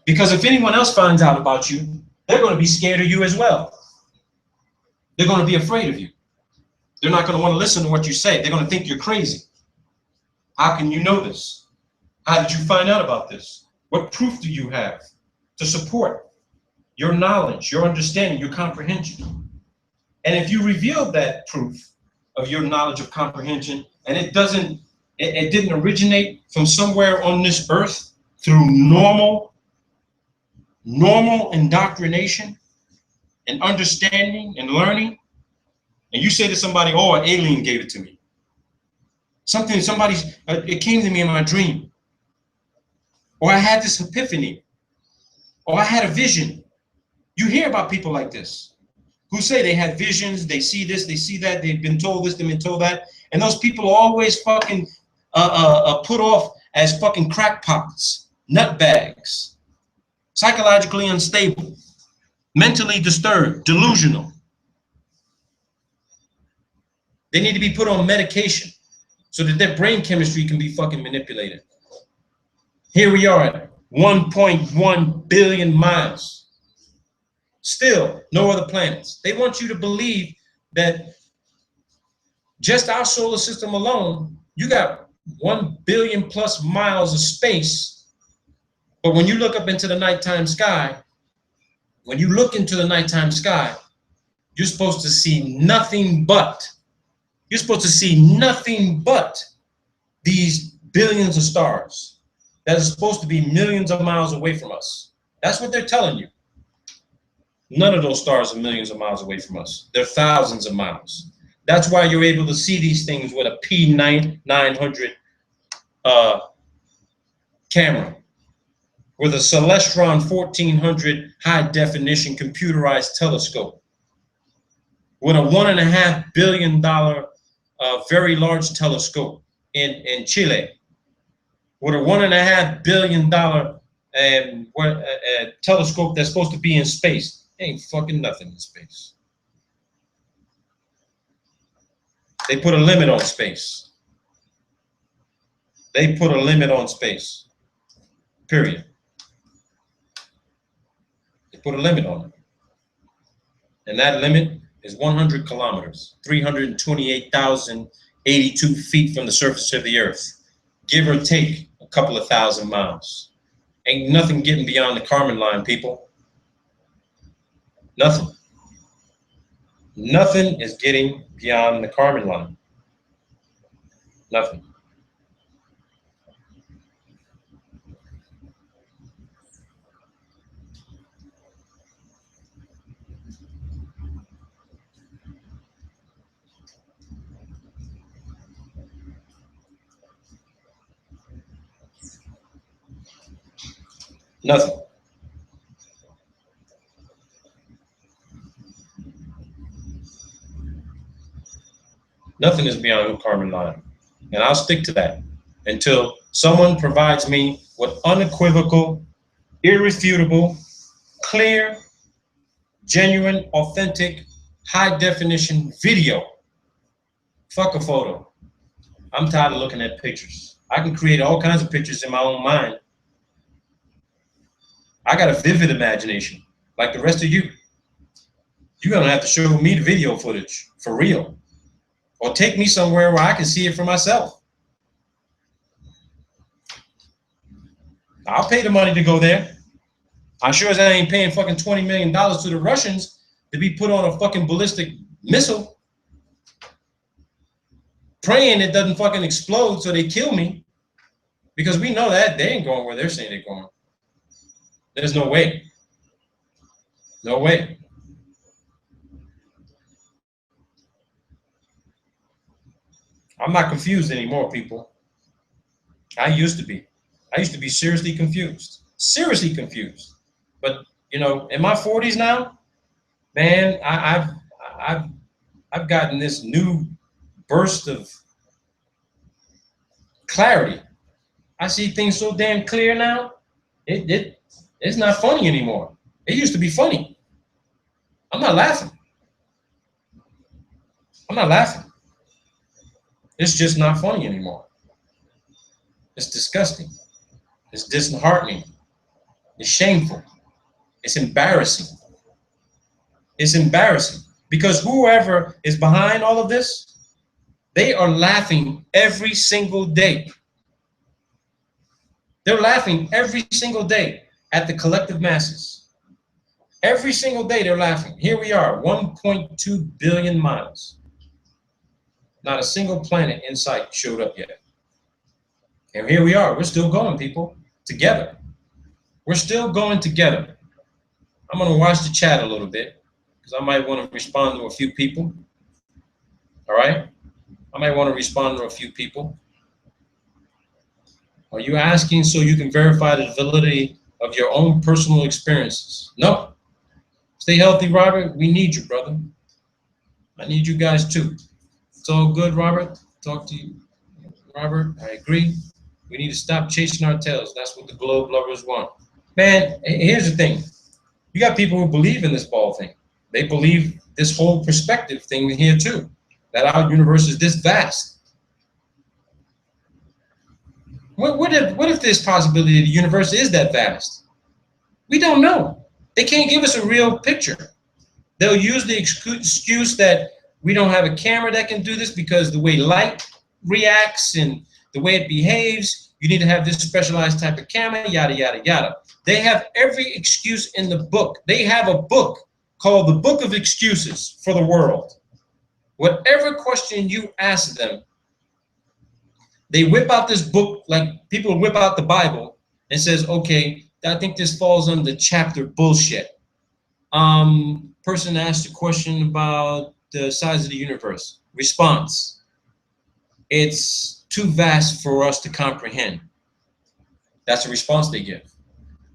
[SPEAKER 1] Because if anyone else finds out about you, they're gonna be scared of you as well. They're gonna be afraid of you. They're not gonna wanna listen to what you say. They're gonna think you're crazy. How can you know this? How did you find out about this? What proof do you have to support your knowledge, your understanding, your comprehension? And if you reveal that proof, of your knowledge of comprehension, and it didn't originate from somewhere on this earth through normal indoctrination and understanding and learning, and you say to somebody, oh, an alien gave it to me. It came to me in my dream. Or I had this epiphany. Or I had a vision. You hear about people like this who say they had visions, they see this, they see that, they've been told this, they've been told that, and those people are always fucking put off as fucking crackpots, nutbags, psychologically unstable, mentally disturbed, delusional. They need to be put on medication so that their brain chemistry can be fucking manipulated. Here we are at 1.1 billion miles. Still, no other planets. They want you to believe that just our solar system alone, you got 1 billion plus miles of space. But when you look up into the nighttime sky, you're supposed to see nothing but these billions of stars that are supposed to be millions of miles away from us. That's what they're telling you. None of those stars are millions of miles away from us. They're thousands of miles. That's why you're able to see these things with a P900 camera, with a Celestron 1400 high-definition computerized telescope, with a $1.5 billion very large telescope in Chile, with a $1.5 billion telescope that's supposed to be in space. Ain't fucking nothing in space. They put a limit on space. Period. They put a limit on it. And that limit is 100 kilometers, 328,082 feet from the surface of the earth, give or take a couple of thousand miles. Ain't nothing getting beyond the Kármán line, people. Nothing. Nothing is getting beyond the Kármán line. Nothing. Nothing. Nothing is beyond the Kármán line. And I'll stick to that until someone provides me with unequivocal, irrefutable, clear, genuine, authentic, high-definition video. Fuck a photo. I'm tired of looking at pictures. I can create all kinds of pictures in my own mind. I got a vivid imagination, like the rest of you. You're gonna have to show me the video footage, for real. Or take me somewhere where I can see it for myself. I'll pay the money to go there. I sure as I ain't paying fucking $20 million to the Russians to be put on a fucking ballistic missile, praying it doesn't fucking explode so they kill me, because we know that they ain't going where they're saying they're going. There's no way. No way. I'm not confused anymore, people. I used to be. I used to be seriously confused. Seriously confused. But, you know, in my 40s now, man, I've gotten this new burst of clarity. I see things so damn clear now. It's not funny anymore. It used to be funny. I'm not laughing. I'm not laughing. It's just not funny anymore. It's disgusting. It's disheartening. It's shameful. It's embarrassing. It's embarrassing because whoever is behind all of this, they are laughing every single day. They're laughing every single day at the collective masses. Every single day they're laughing. Here we are, 1.2 billion miles. Not a single planet in sight showed up yet. And here we are. We're still going, people, together. We're still going together. I'm going to watch the chat a little bit because I might want to respond to a few people. All right? I might want to respond to a few people. Are you asking so you can verify the validity of your own personal experiences? No. Stay healthy, Robert. We need you, brother. I need you guys too. It's all good, Robert. Talk to you, Robert. I agree. We need to stop chasing our tails. That's what the globe lovers want. Man, here's the thing. You got people who believe in this ball thing. They believe this whole perspective thing here too, that our universe is this vast. What if there's possibility the universe is that vast? We don't know. They can't give us a real picture. They'll use the excuse that we don't have a camera that can do this because the way light reacts and the way it behaves, you need to have this specialized type of camera, yada, yada, yada. They have every excuse in the book. They have a book called the Book of Excuses for the World. Whatever question you ask them, they whip out this book like people whip out the Bible and says, okay, I think this falls under chapter bullshit. Person asked a question about the size of the universe. Response: it's too vast for us to comprehend. That's the response they give.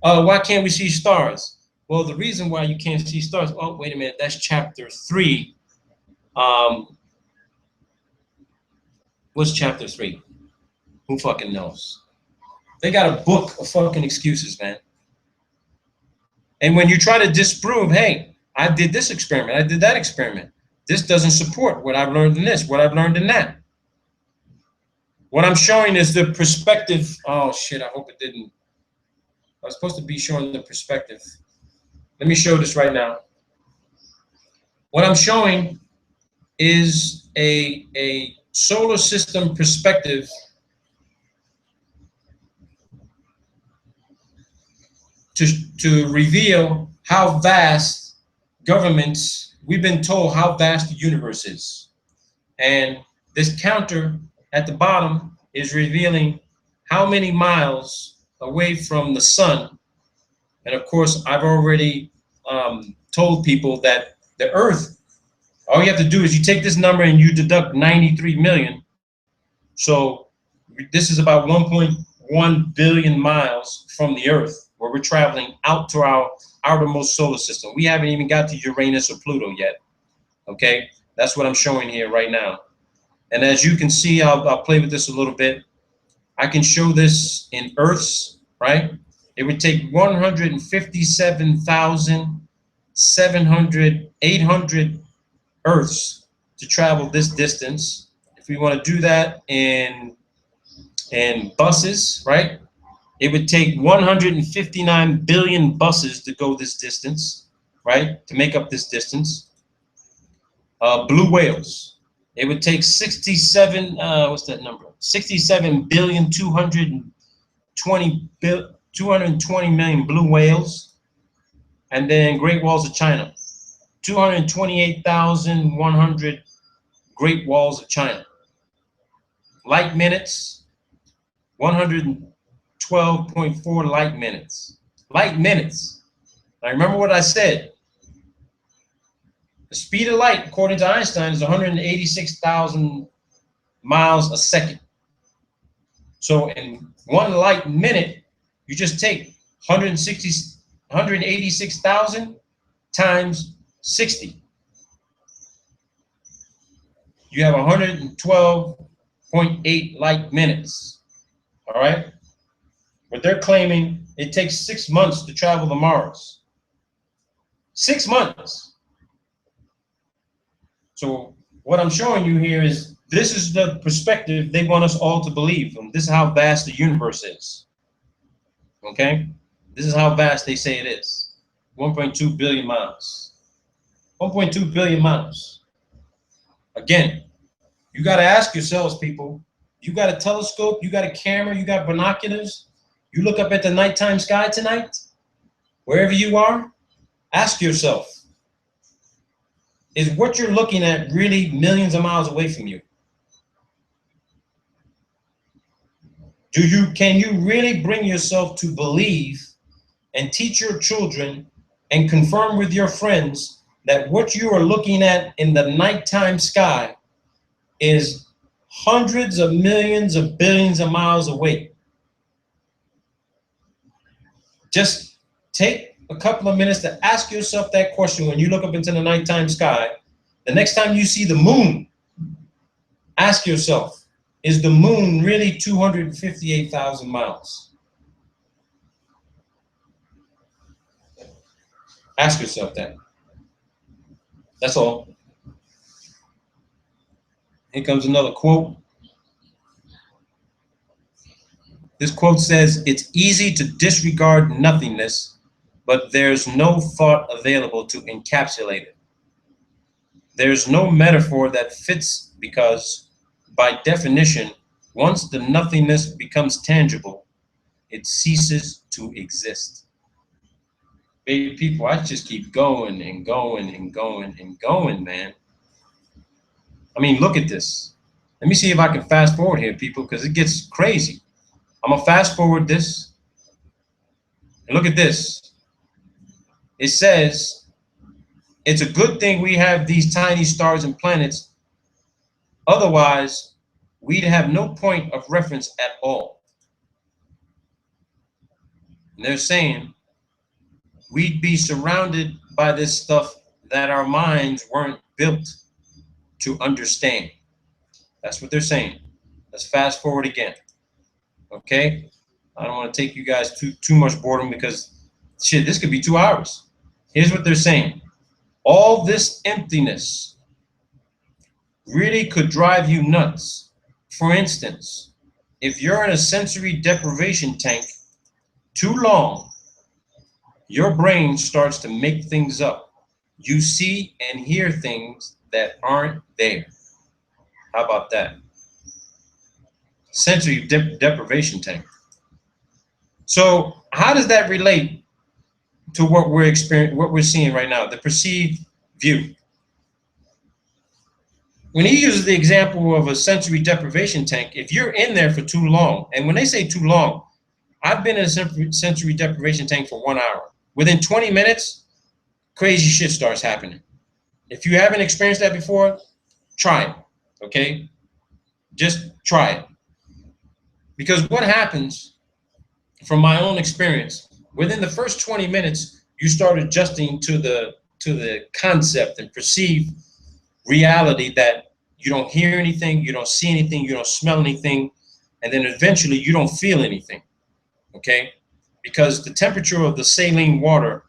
[SPEAKER 1] Why can't we see stars? Well, the reason why you can't see stars, oh, wait a minute, that's chapter 3. What's chapter 3? Who fucking knows? They got a book of fucking excuses, man. And when you try to disprove, hey, I did this experiment, I did that experiment. This doesn't support what I've learned in this, what I've learned in that. What I'm showing is the perspective. Oh, shit, I hope it didn't. I was supposed to be showing the perspective. Let me show this right now. What I'm showing is a solar system perspective to reveal how vast governments, we've been told how vast the universe is. And this counter at the bottom is revealing how many miles away from the sun. And of course, I've already told people that the Earth, all you have to do is you take this number and you deduct 93 million. So this is about 1.1 billion miles from the Earth, where we're traveling out to our outermost solar system. We haven't even got to Uranus or Pluto yet. Okay, that's what I'm showing here right now. And as you can see, I'll play with this a little bit. I can show this in Earths, right? It would take 800 Earths to travel this distance. If we want to do that in buses, right? It would take 159 billion buses to go this distance, right? To make up this distance. Blue whales. It would take 67, what's that number? 67 billion, 220 million blue whales. And then Great Walls of China. 228,100 Great Walls of China. Light minutes, 112.4 light minutes. Light minutes. Now remember what I said. The speed of light, according to Einstein, is 186,000 miles a second. So in 1 light minute, you just take 186,000 times 60. You have 112.8 light minutes. All right? But they're claiming it takes 6 months to travel to Mars. 6 months. So what I'm showing you here is this is the perspective they want us all to believe. And this is how vast the universe is. Okay? This is how vast they say it is. 1.2 billion miles. 1.2 billion miles. Again, you got to ask yourselves, people, you got a telescope, you got a camera, you got binoculars, you look up at the nighttime sky tonight, wherever you are, ask yourself, is what you're looking at really millions of miles away from you? Can you really bring yourself to believe and teach your children and confirm with your friends that what you are looking at in the nighttime sky is hundreds of millions of billions of miles away? Just take a couple of minutes to ask yourself that question when you look up into the nighttime sky. The next time you see the moon, ask yourself, is the moon really 258,000 miles? Ask yourself that. That's all. Here comes another quote. This quote says, "It's easy to disregard nothingness, but there's no thought available to encapsulate it. There's no metaphor that fits because, by definition, once the nothingness becomes tangible, it ceases to exist." Baby people, I just keep going and going and going and going, man. I mean, look at this. Let me see if I can fast forward here, people, because it gets crazy. I'm going to fast forward this. And look at this. It says, it's a good thing we have these tiny stars and planets. Otherwise, we'd have no point of reference at all. And they're saying we'd be surrounded by this stuff that our minds weren't built to understand. That's what they're saying. Let's fast forward again. Okay? I don't want to take you guys too much boredom because shit, this could be 2 hours. Here's what they're saying. All this emptiness really could drive you nuts. For instance, if you're in a sensory deprivation tank too long, your brain starts to make things up. You see and hear things that aren't there. How about that? Sensory deprivation tank. So how does that relate to what we're seeing right now, the perceived view? When he uses the example of a sensory deprivation tank, if you're in there for too long, and when they say too long, I've been in a sensory deprivation tank for 1 hour. Within 20 minutes, crazy shit starts happening. If you haven't experienced that before, try it, okay? Just try it. Because what happens, from my own experience, within the first 20 minutes, you start adjusting to the concept and perceive reality that you don't hear anything, you don't see anything, you don't smell anything, and then eventually you don't feel anything, okay? Because the temperature of the saline water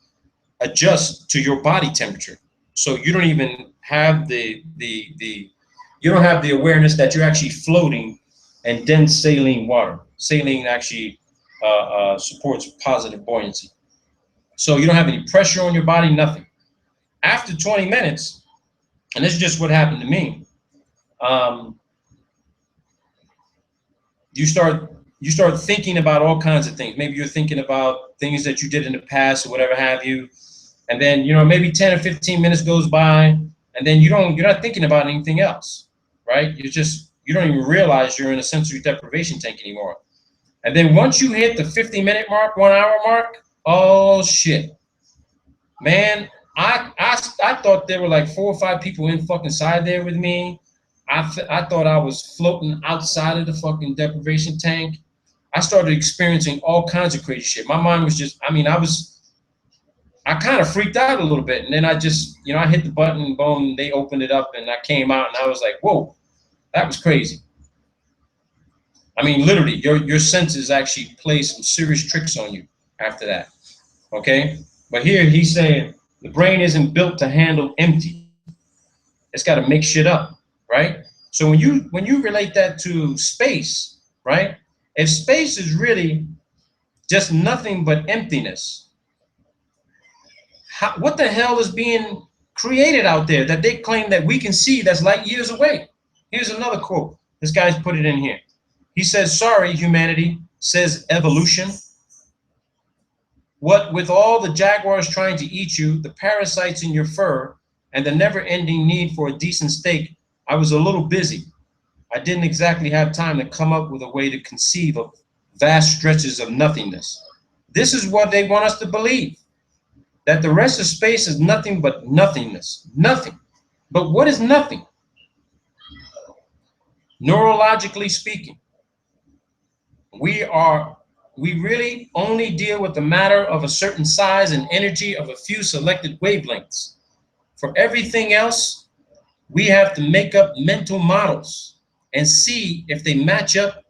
[SPEAKER 1] adjusts to your body temperature. So you don't even have the awareness that you're actually floating in dense saline water. Saline actually supports positive buoyancy. So you don't have any pressure on your body, nothing. After 20 minutes, and this is just what happened to me, you start thinking about all kinds of things. Maybe you're thinking about things that you did in the past or whatever have you. And then, maybe 10 or 15 minutes goes by, and then you're not thinking about anything else, right? You don't even realize you're in a sensory deprivation tank anymore. And then once you hit the 50-minute mark, 1 hour mark, oh shit. Man, I thought there were like 4 or 5 people in fucking side there with me. I thought I was floating outside of the fucking deprivation tank. I started experiencing all kinds of crazy shit. My mind was just, I kind of freaked out a little bit. And then I just, I hit the button, boom, they opened it up and I came out and I was like, whoa, that was crazy. Literally, your senses actually play some serious tricks on you after that, okay? But here he's saying the brain isn't built to handle empty. It's got to make shit up, right? So when you relate that to space, right? If space is really just nothing but emptiness, what the hell is being created out there that they claim that we can see that's light years away? Here's another quote. This guy's put it in here. He says, "Sorry, humanity," says evolution. "What with all the jaguars trying to eat you, the parasites in your fur, and the never-ending need for a decent steak, I was a little busy. I didn't exactly have time to come up with a way to conceive of vast stretches of nothingness. This is what they want us to believe, that the rest of space is nothing but nothingness, nothing. But what is nothing? Neurologically speaking, we really only deal with the matter of a certain size and energy of a few selected wavelengths. For everything else, we have to make up mental models and see if they match up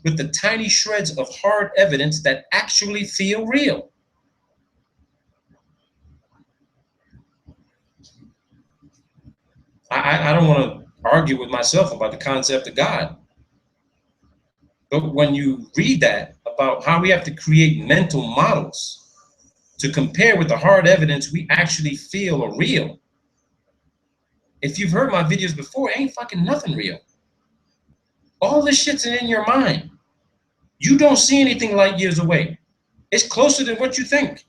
[SPEAKER 1] with the tiny shreds of hard evidence that actually feel real. I don't want to argue with myself about the concept of God. But when you read that about how we have to create mental models to compare with the hard evidence we actually feel are real, if you've heard my videos before, ain't fucking nothing real. All this shit's in your mind. You don't see anything light years away. It's closer than what you think.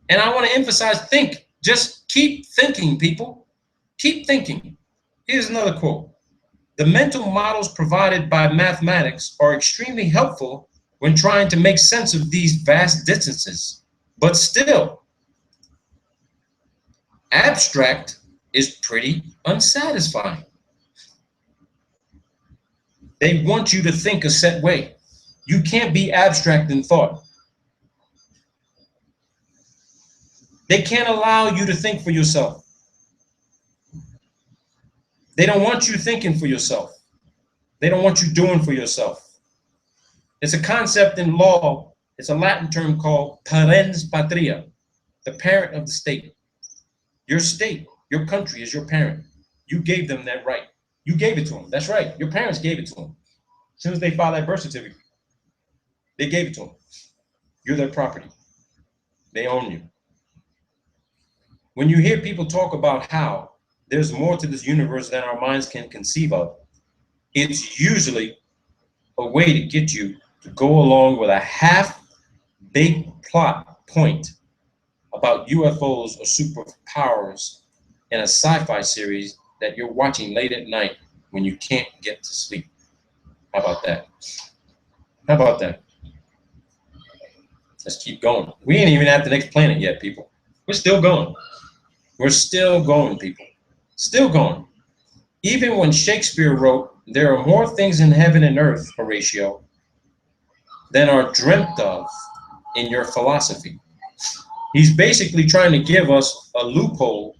[SPEAKER 1] And I want to emphasize think. Just keep thinking, people. Keep thinking. Here's another quote. The mental models provided by mathematics are extremely helpful when trying to make sense of these vast distances. But still, abstract is pretty unsatisfying. They want you to think a set way. You can't be abstract in thought. They can't allow you to think for yourself. They don't want you thinking for yourself. They don't want you doing for yourself. It's a concept in law. It's a Latin term called parens patria, the parent of the state. Your state, your country is your parent. You gave them that right. You gave it to them. That's right. Your parents gave it to them. As soon as they filed that birth certificate, they gave it to them. You're their property. They own you. When you hear people talk about how there's more to this universe than our minds can conceive of, it's usually a way to get you to go along with a half-baked plot point about UFOs or superpowers in a sci-fi series that you're watching late at night when you can't get to sleep. How about that? How about that? Let's keep going. We ain't even at the next planet yet, people. We're still going. We're still going, people. Still going. Even when Shakespeare wrote, "There are more things in heaven and earth, Horatio, than are dreamt of in your philosophy." He's basically trying to give us a loophole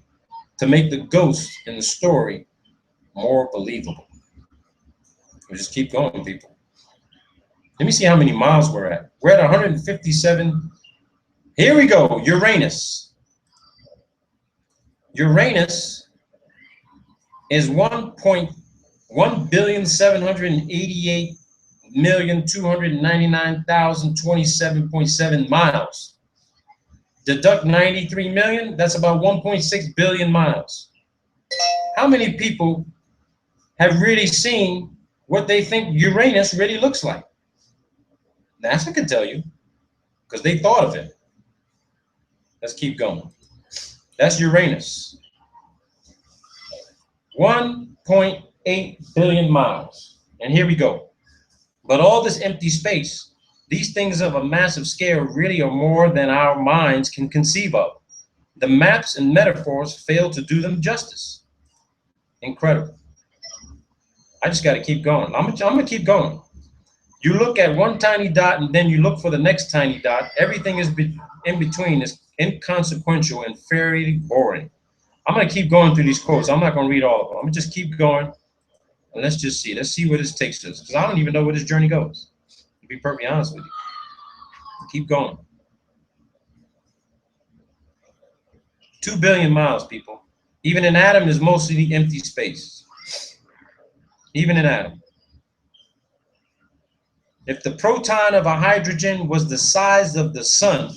[SPEAKER 1] to make the ghost in the story more believable. We just keep going, people. Let me see how many miles we're at. We're at 157. Here we go. Uranus. Uranus is 1,178,299,027.7 miles. Deduct 93 million, that's about 1.6 billion miles. How many people have really seen what they think Uranus really looks like? NASA can tell you, because they thought of it. Let's keep going. That's Uranus. 1.8 billion miles. And here we go. But all this empty space, these things of a massive scale really are more than our minds can conceive of. The maps and metaphors fail to do them justice. Incredible. I just got to keep going. I'm going to keep going. You look at one tiny dot and then you look for the next tiny dot. Everything is in between is inconsequential and fairly boring. I'm going to keep going through these quotes. I'm not going to read all of them. I'm going to just keep going. And let's just see. Let's see where this takes us. Because I don't even know where this journey goes, to be perfectly honest with you. Keep going. 2 billion miles, people. Even an atom is mostly empty space. Even an atom. If the proton of a hydrogen was the size of the sun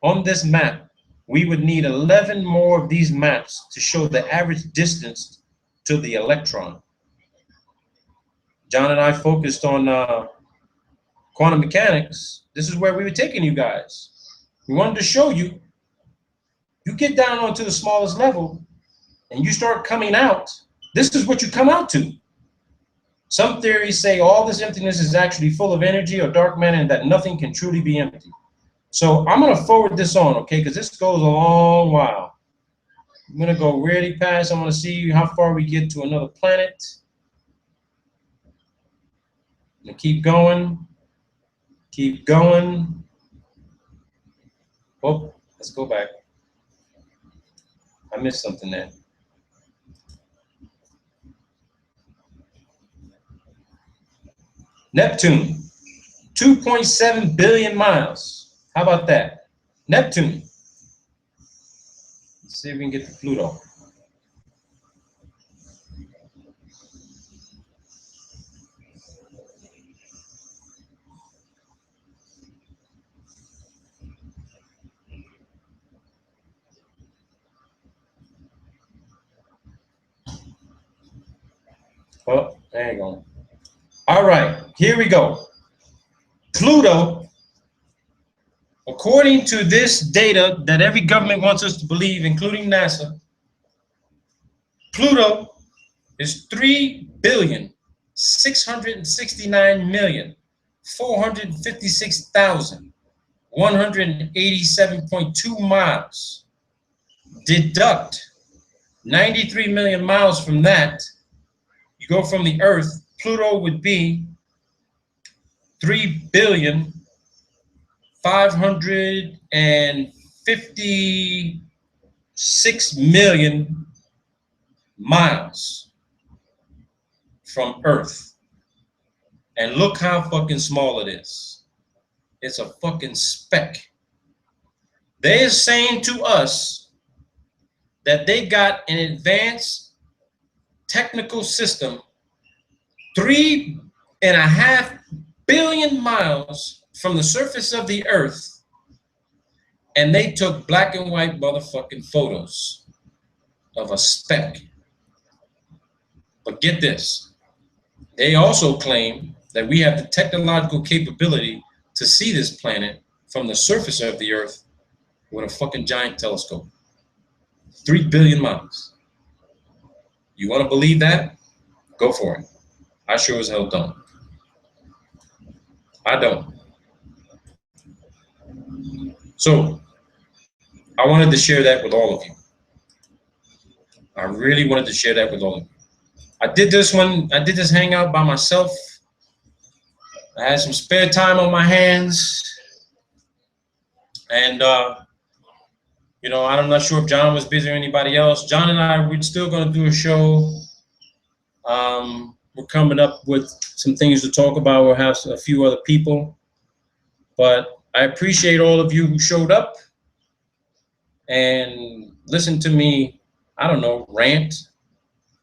[SPEAKER 1] on this map, we would need 11 more of these maps to show the average distance to the electron. John and I focused on quantum mechanics. This is where we were taking you guys. We wanted to show you, you get down onto the smallest level and you start coming out, this is what you come out to. Some theories say all this emptiness is actually full of energy or dark matter and that nothing can truly be empty. So I'm going to forward this on, okay, because this goes a long while. I'm going to go really past. I want to see how far we get to another planet. I'm going to keep going. Keep going. Oh, let's go back. I missed something there. Neptune, 2.7 billion miles. How about that? Neptune. Let's see if we can get to Pluto. Oh, there you go. All right, here we go. Pluto, according to this data that every government wants us to believe, including NASA, Pluto is 3,669,456,187.2 miles. Deduct 93 million miles from that. You go from the Earth, Pluto would be 3,556,000,000 miles from Earth. And look how fucking small it is. It's a fucking speck. They're saying to us that they got an advanced technical system 3.5 billion miles from the surface of the Earth, and they took black and white motherfucking photos of a speck. But get this, they also claim that we have the technological capability to see this planet from the surface of the Earth with a fucking giant telescope. 3 billion miles. You want to believe that? Go for it. I sure as hell don't. I don't. So I wanted to share that with all of you. I really wanted to share that with all of you. I did this hangout by myself. I had some spare time on my hands. And, you know, I'm not sure if John was busy or anybody else. John and I, we're still going to do a show. We're coming up with some things to talk about. We'll have a few other people. But I appreciate all of you who showed up and listened to me, I don't know, rant.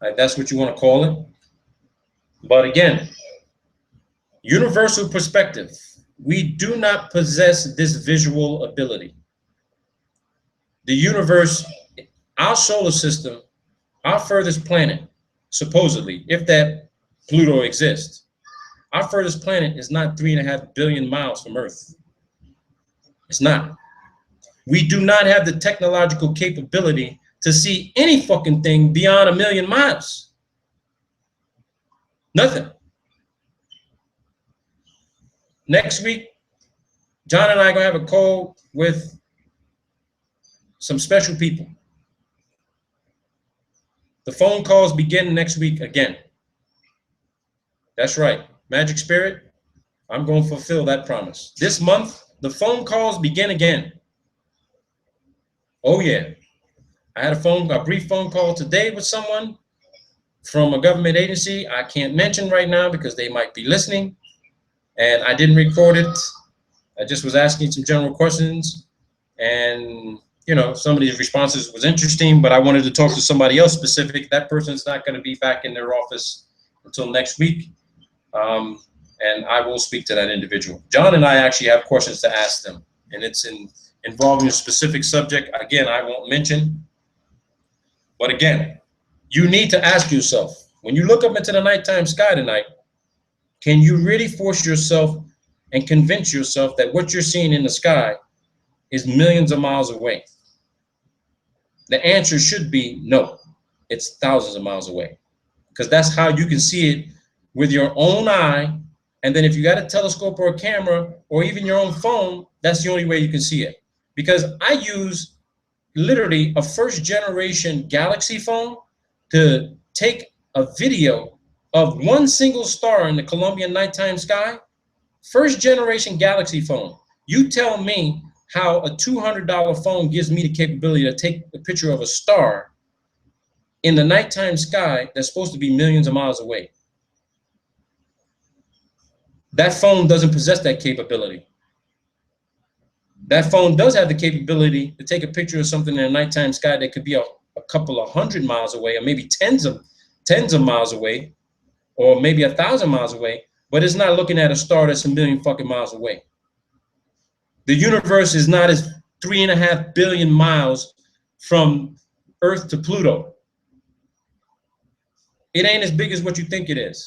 [SPEAKER 1] Like that's what you want to call it. But again, universal perspective. We do not possess this visual ability. The universe, our solar system, our furthest planet, supposedly, if that Pluto exists, our furthest planet is not 3.5 billion miles from Earth. It's not. We do not have the technological capability to see any fucking thing beyond 1 million miles. Nothing. Next week, John and I are going to have a call with some special people. The phone calls begin next week again. That's right. Magic Spirit, I'm going to fulfill that promise. This month, the phone calls begin again. Oh, yeah. I had a brief phone call today with someone from a government agency I can't mention right now because they might be listening. And I didn't record it. I just was asking some general questions. And, you know, some of these responses was interesting, but I wanted to talk to somebody else specific. That person's not going to be back in their office until next week. And I will speak to that individual. John and I actually have questions to ask them. And it's involving a specific subject. Again, I won't mention. But again, you need to ask yourself, when you look up into the nighttime sky tonight, can you really force yourself and convince yourself that what you're seeing in the sky is millions of miles away? The answer should be no. It's thousands of miles away. Because that's how you can see it with your own eye. And then if you got a telescope or a camera or even your own phone, that's the only way you can see it. Because I use literally a first generation Galaxy phone to take a video of one single star in the Colombian nighttime sky. First generation Galaxy phone. You tell me how a $200 phone gives me the capability to take a picture of a star in the nighttime sky that's supposed to be millions of miles away. That phone doesn't possess that capability. That phone does have the capability to take a picture of something in the nighttime sky that could be a couple of 100 miles away, or maybe tens of miles away, or maybe 1,000 miles away, but it's not looking at a star that's a million fucking miles away. The universe is not as 3.5 billion miles from Earth to Pluto. It ain't as big as what you think it is.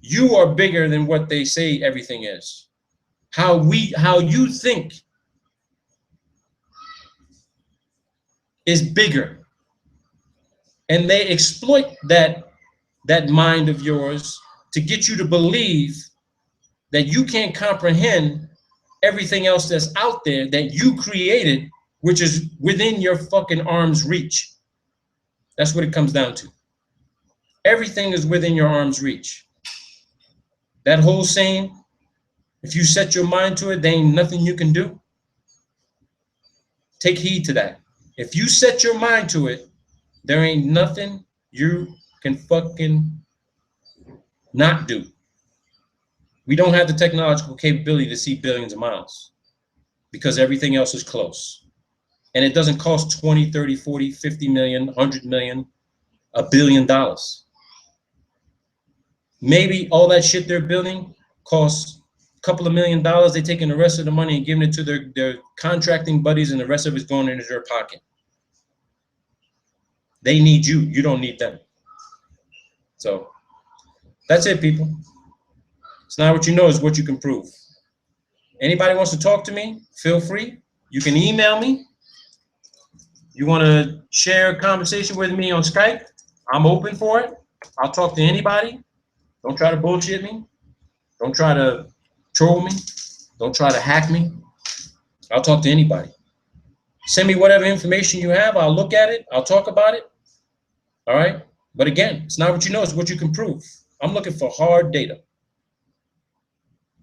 [SPEAKER 1] You are bigger than what they say everything is. How you think is bigger. And they exploit that mind of yours to get you to believe that you can't comprehend everything else that's out there that you created, which is within your fucking arm's reach. That's what it comes down to. Everything is within your arm's reach. That whole saying, if you set your mind to it, there ain't nothing you can do. Take heed to that. If you set your mind to it, there ain't nothing you can fucking not do. We don't have the technological capability to see billions of miles because everything else is close. And it doesn't cost 20, 30, 40, 50 million, 100 million, $1 billion. Maybe all that shit they're building costs a couple of $1 million. They're taking the rest of the money and giving it to their contracting buddies, and the rest of it's going into their pocket. They need you. You don't need them. So that's it, people. It's not what you know, it's what you can prove. Anybody wants to talk to me, feel free. You can email me. You want to share a conversation with me on Skype? I'm open for it. I'll talk to anybody. Don't try to bullshit me. Don't try to troll me. Don't try to hack me. I'll talk to anybody. Send me whatever information you have. I'll look at it. I'll talk about it. All right? But again, it's not what you know, it's what you can prove. I'm looking for hard data.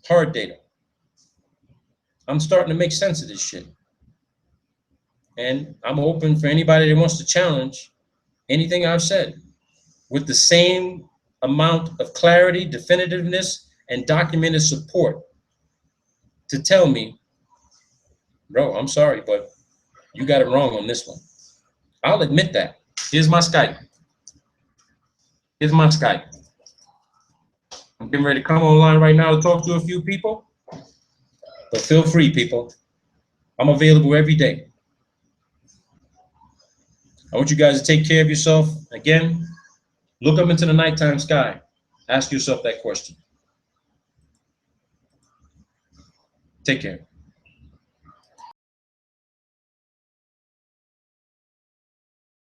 [SPEAKER 1] Hard data. I'm starting to make sense of this shit. And I'm open for anybody that wants to challenge anything I've said with the same amount of clarity, definitiveness, and documented support to tell me, bro, I'm sorry, but you got it wrong on this one. I'll admit that. Here's my Skype. Here's my Skype. I'm getting ready to come online right now to talk to a few people. But feel free, people. I'm available every day. I want you guys to take care of yourself. Again, look up into the nighttime sky. Ask yourself that question. Take care.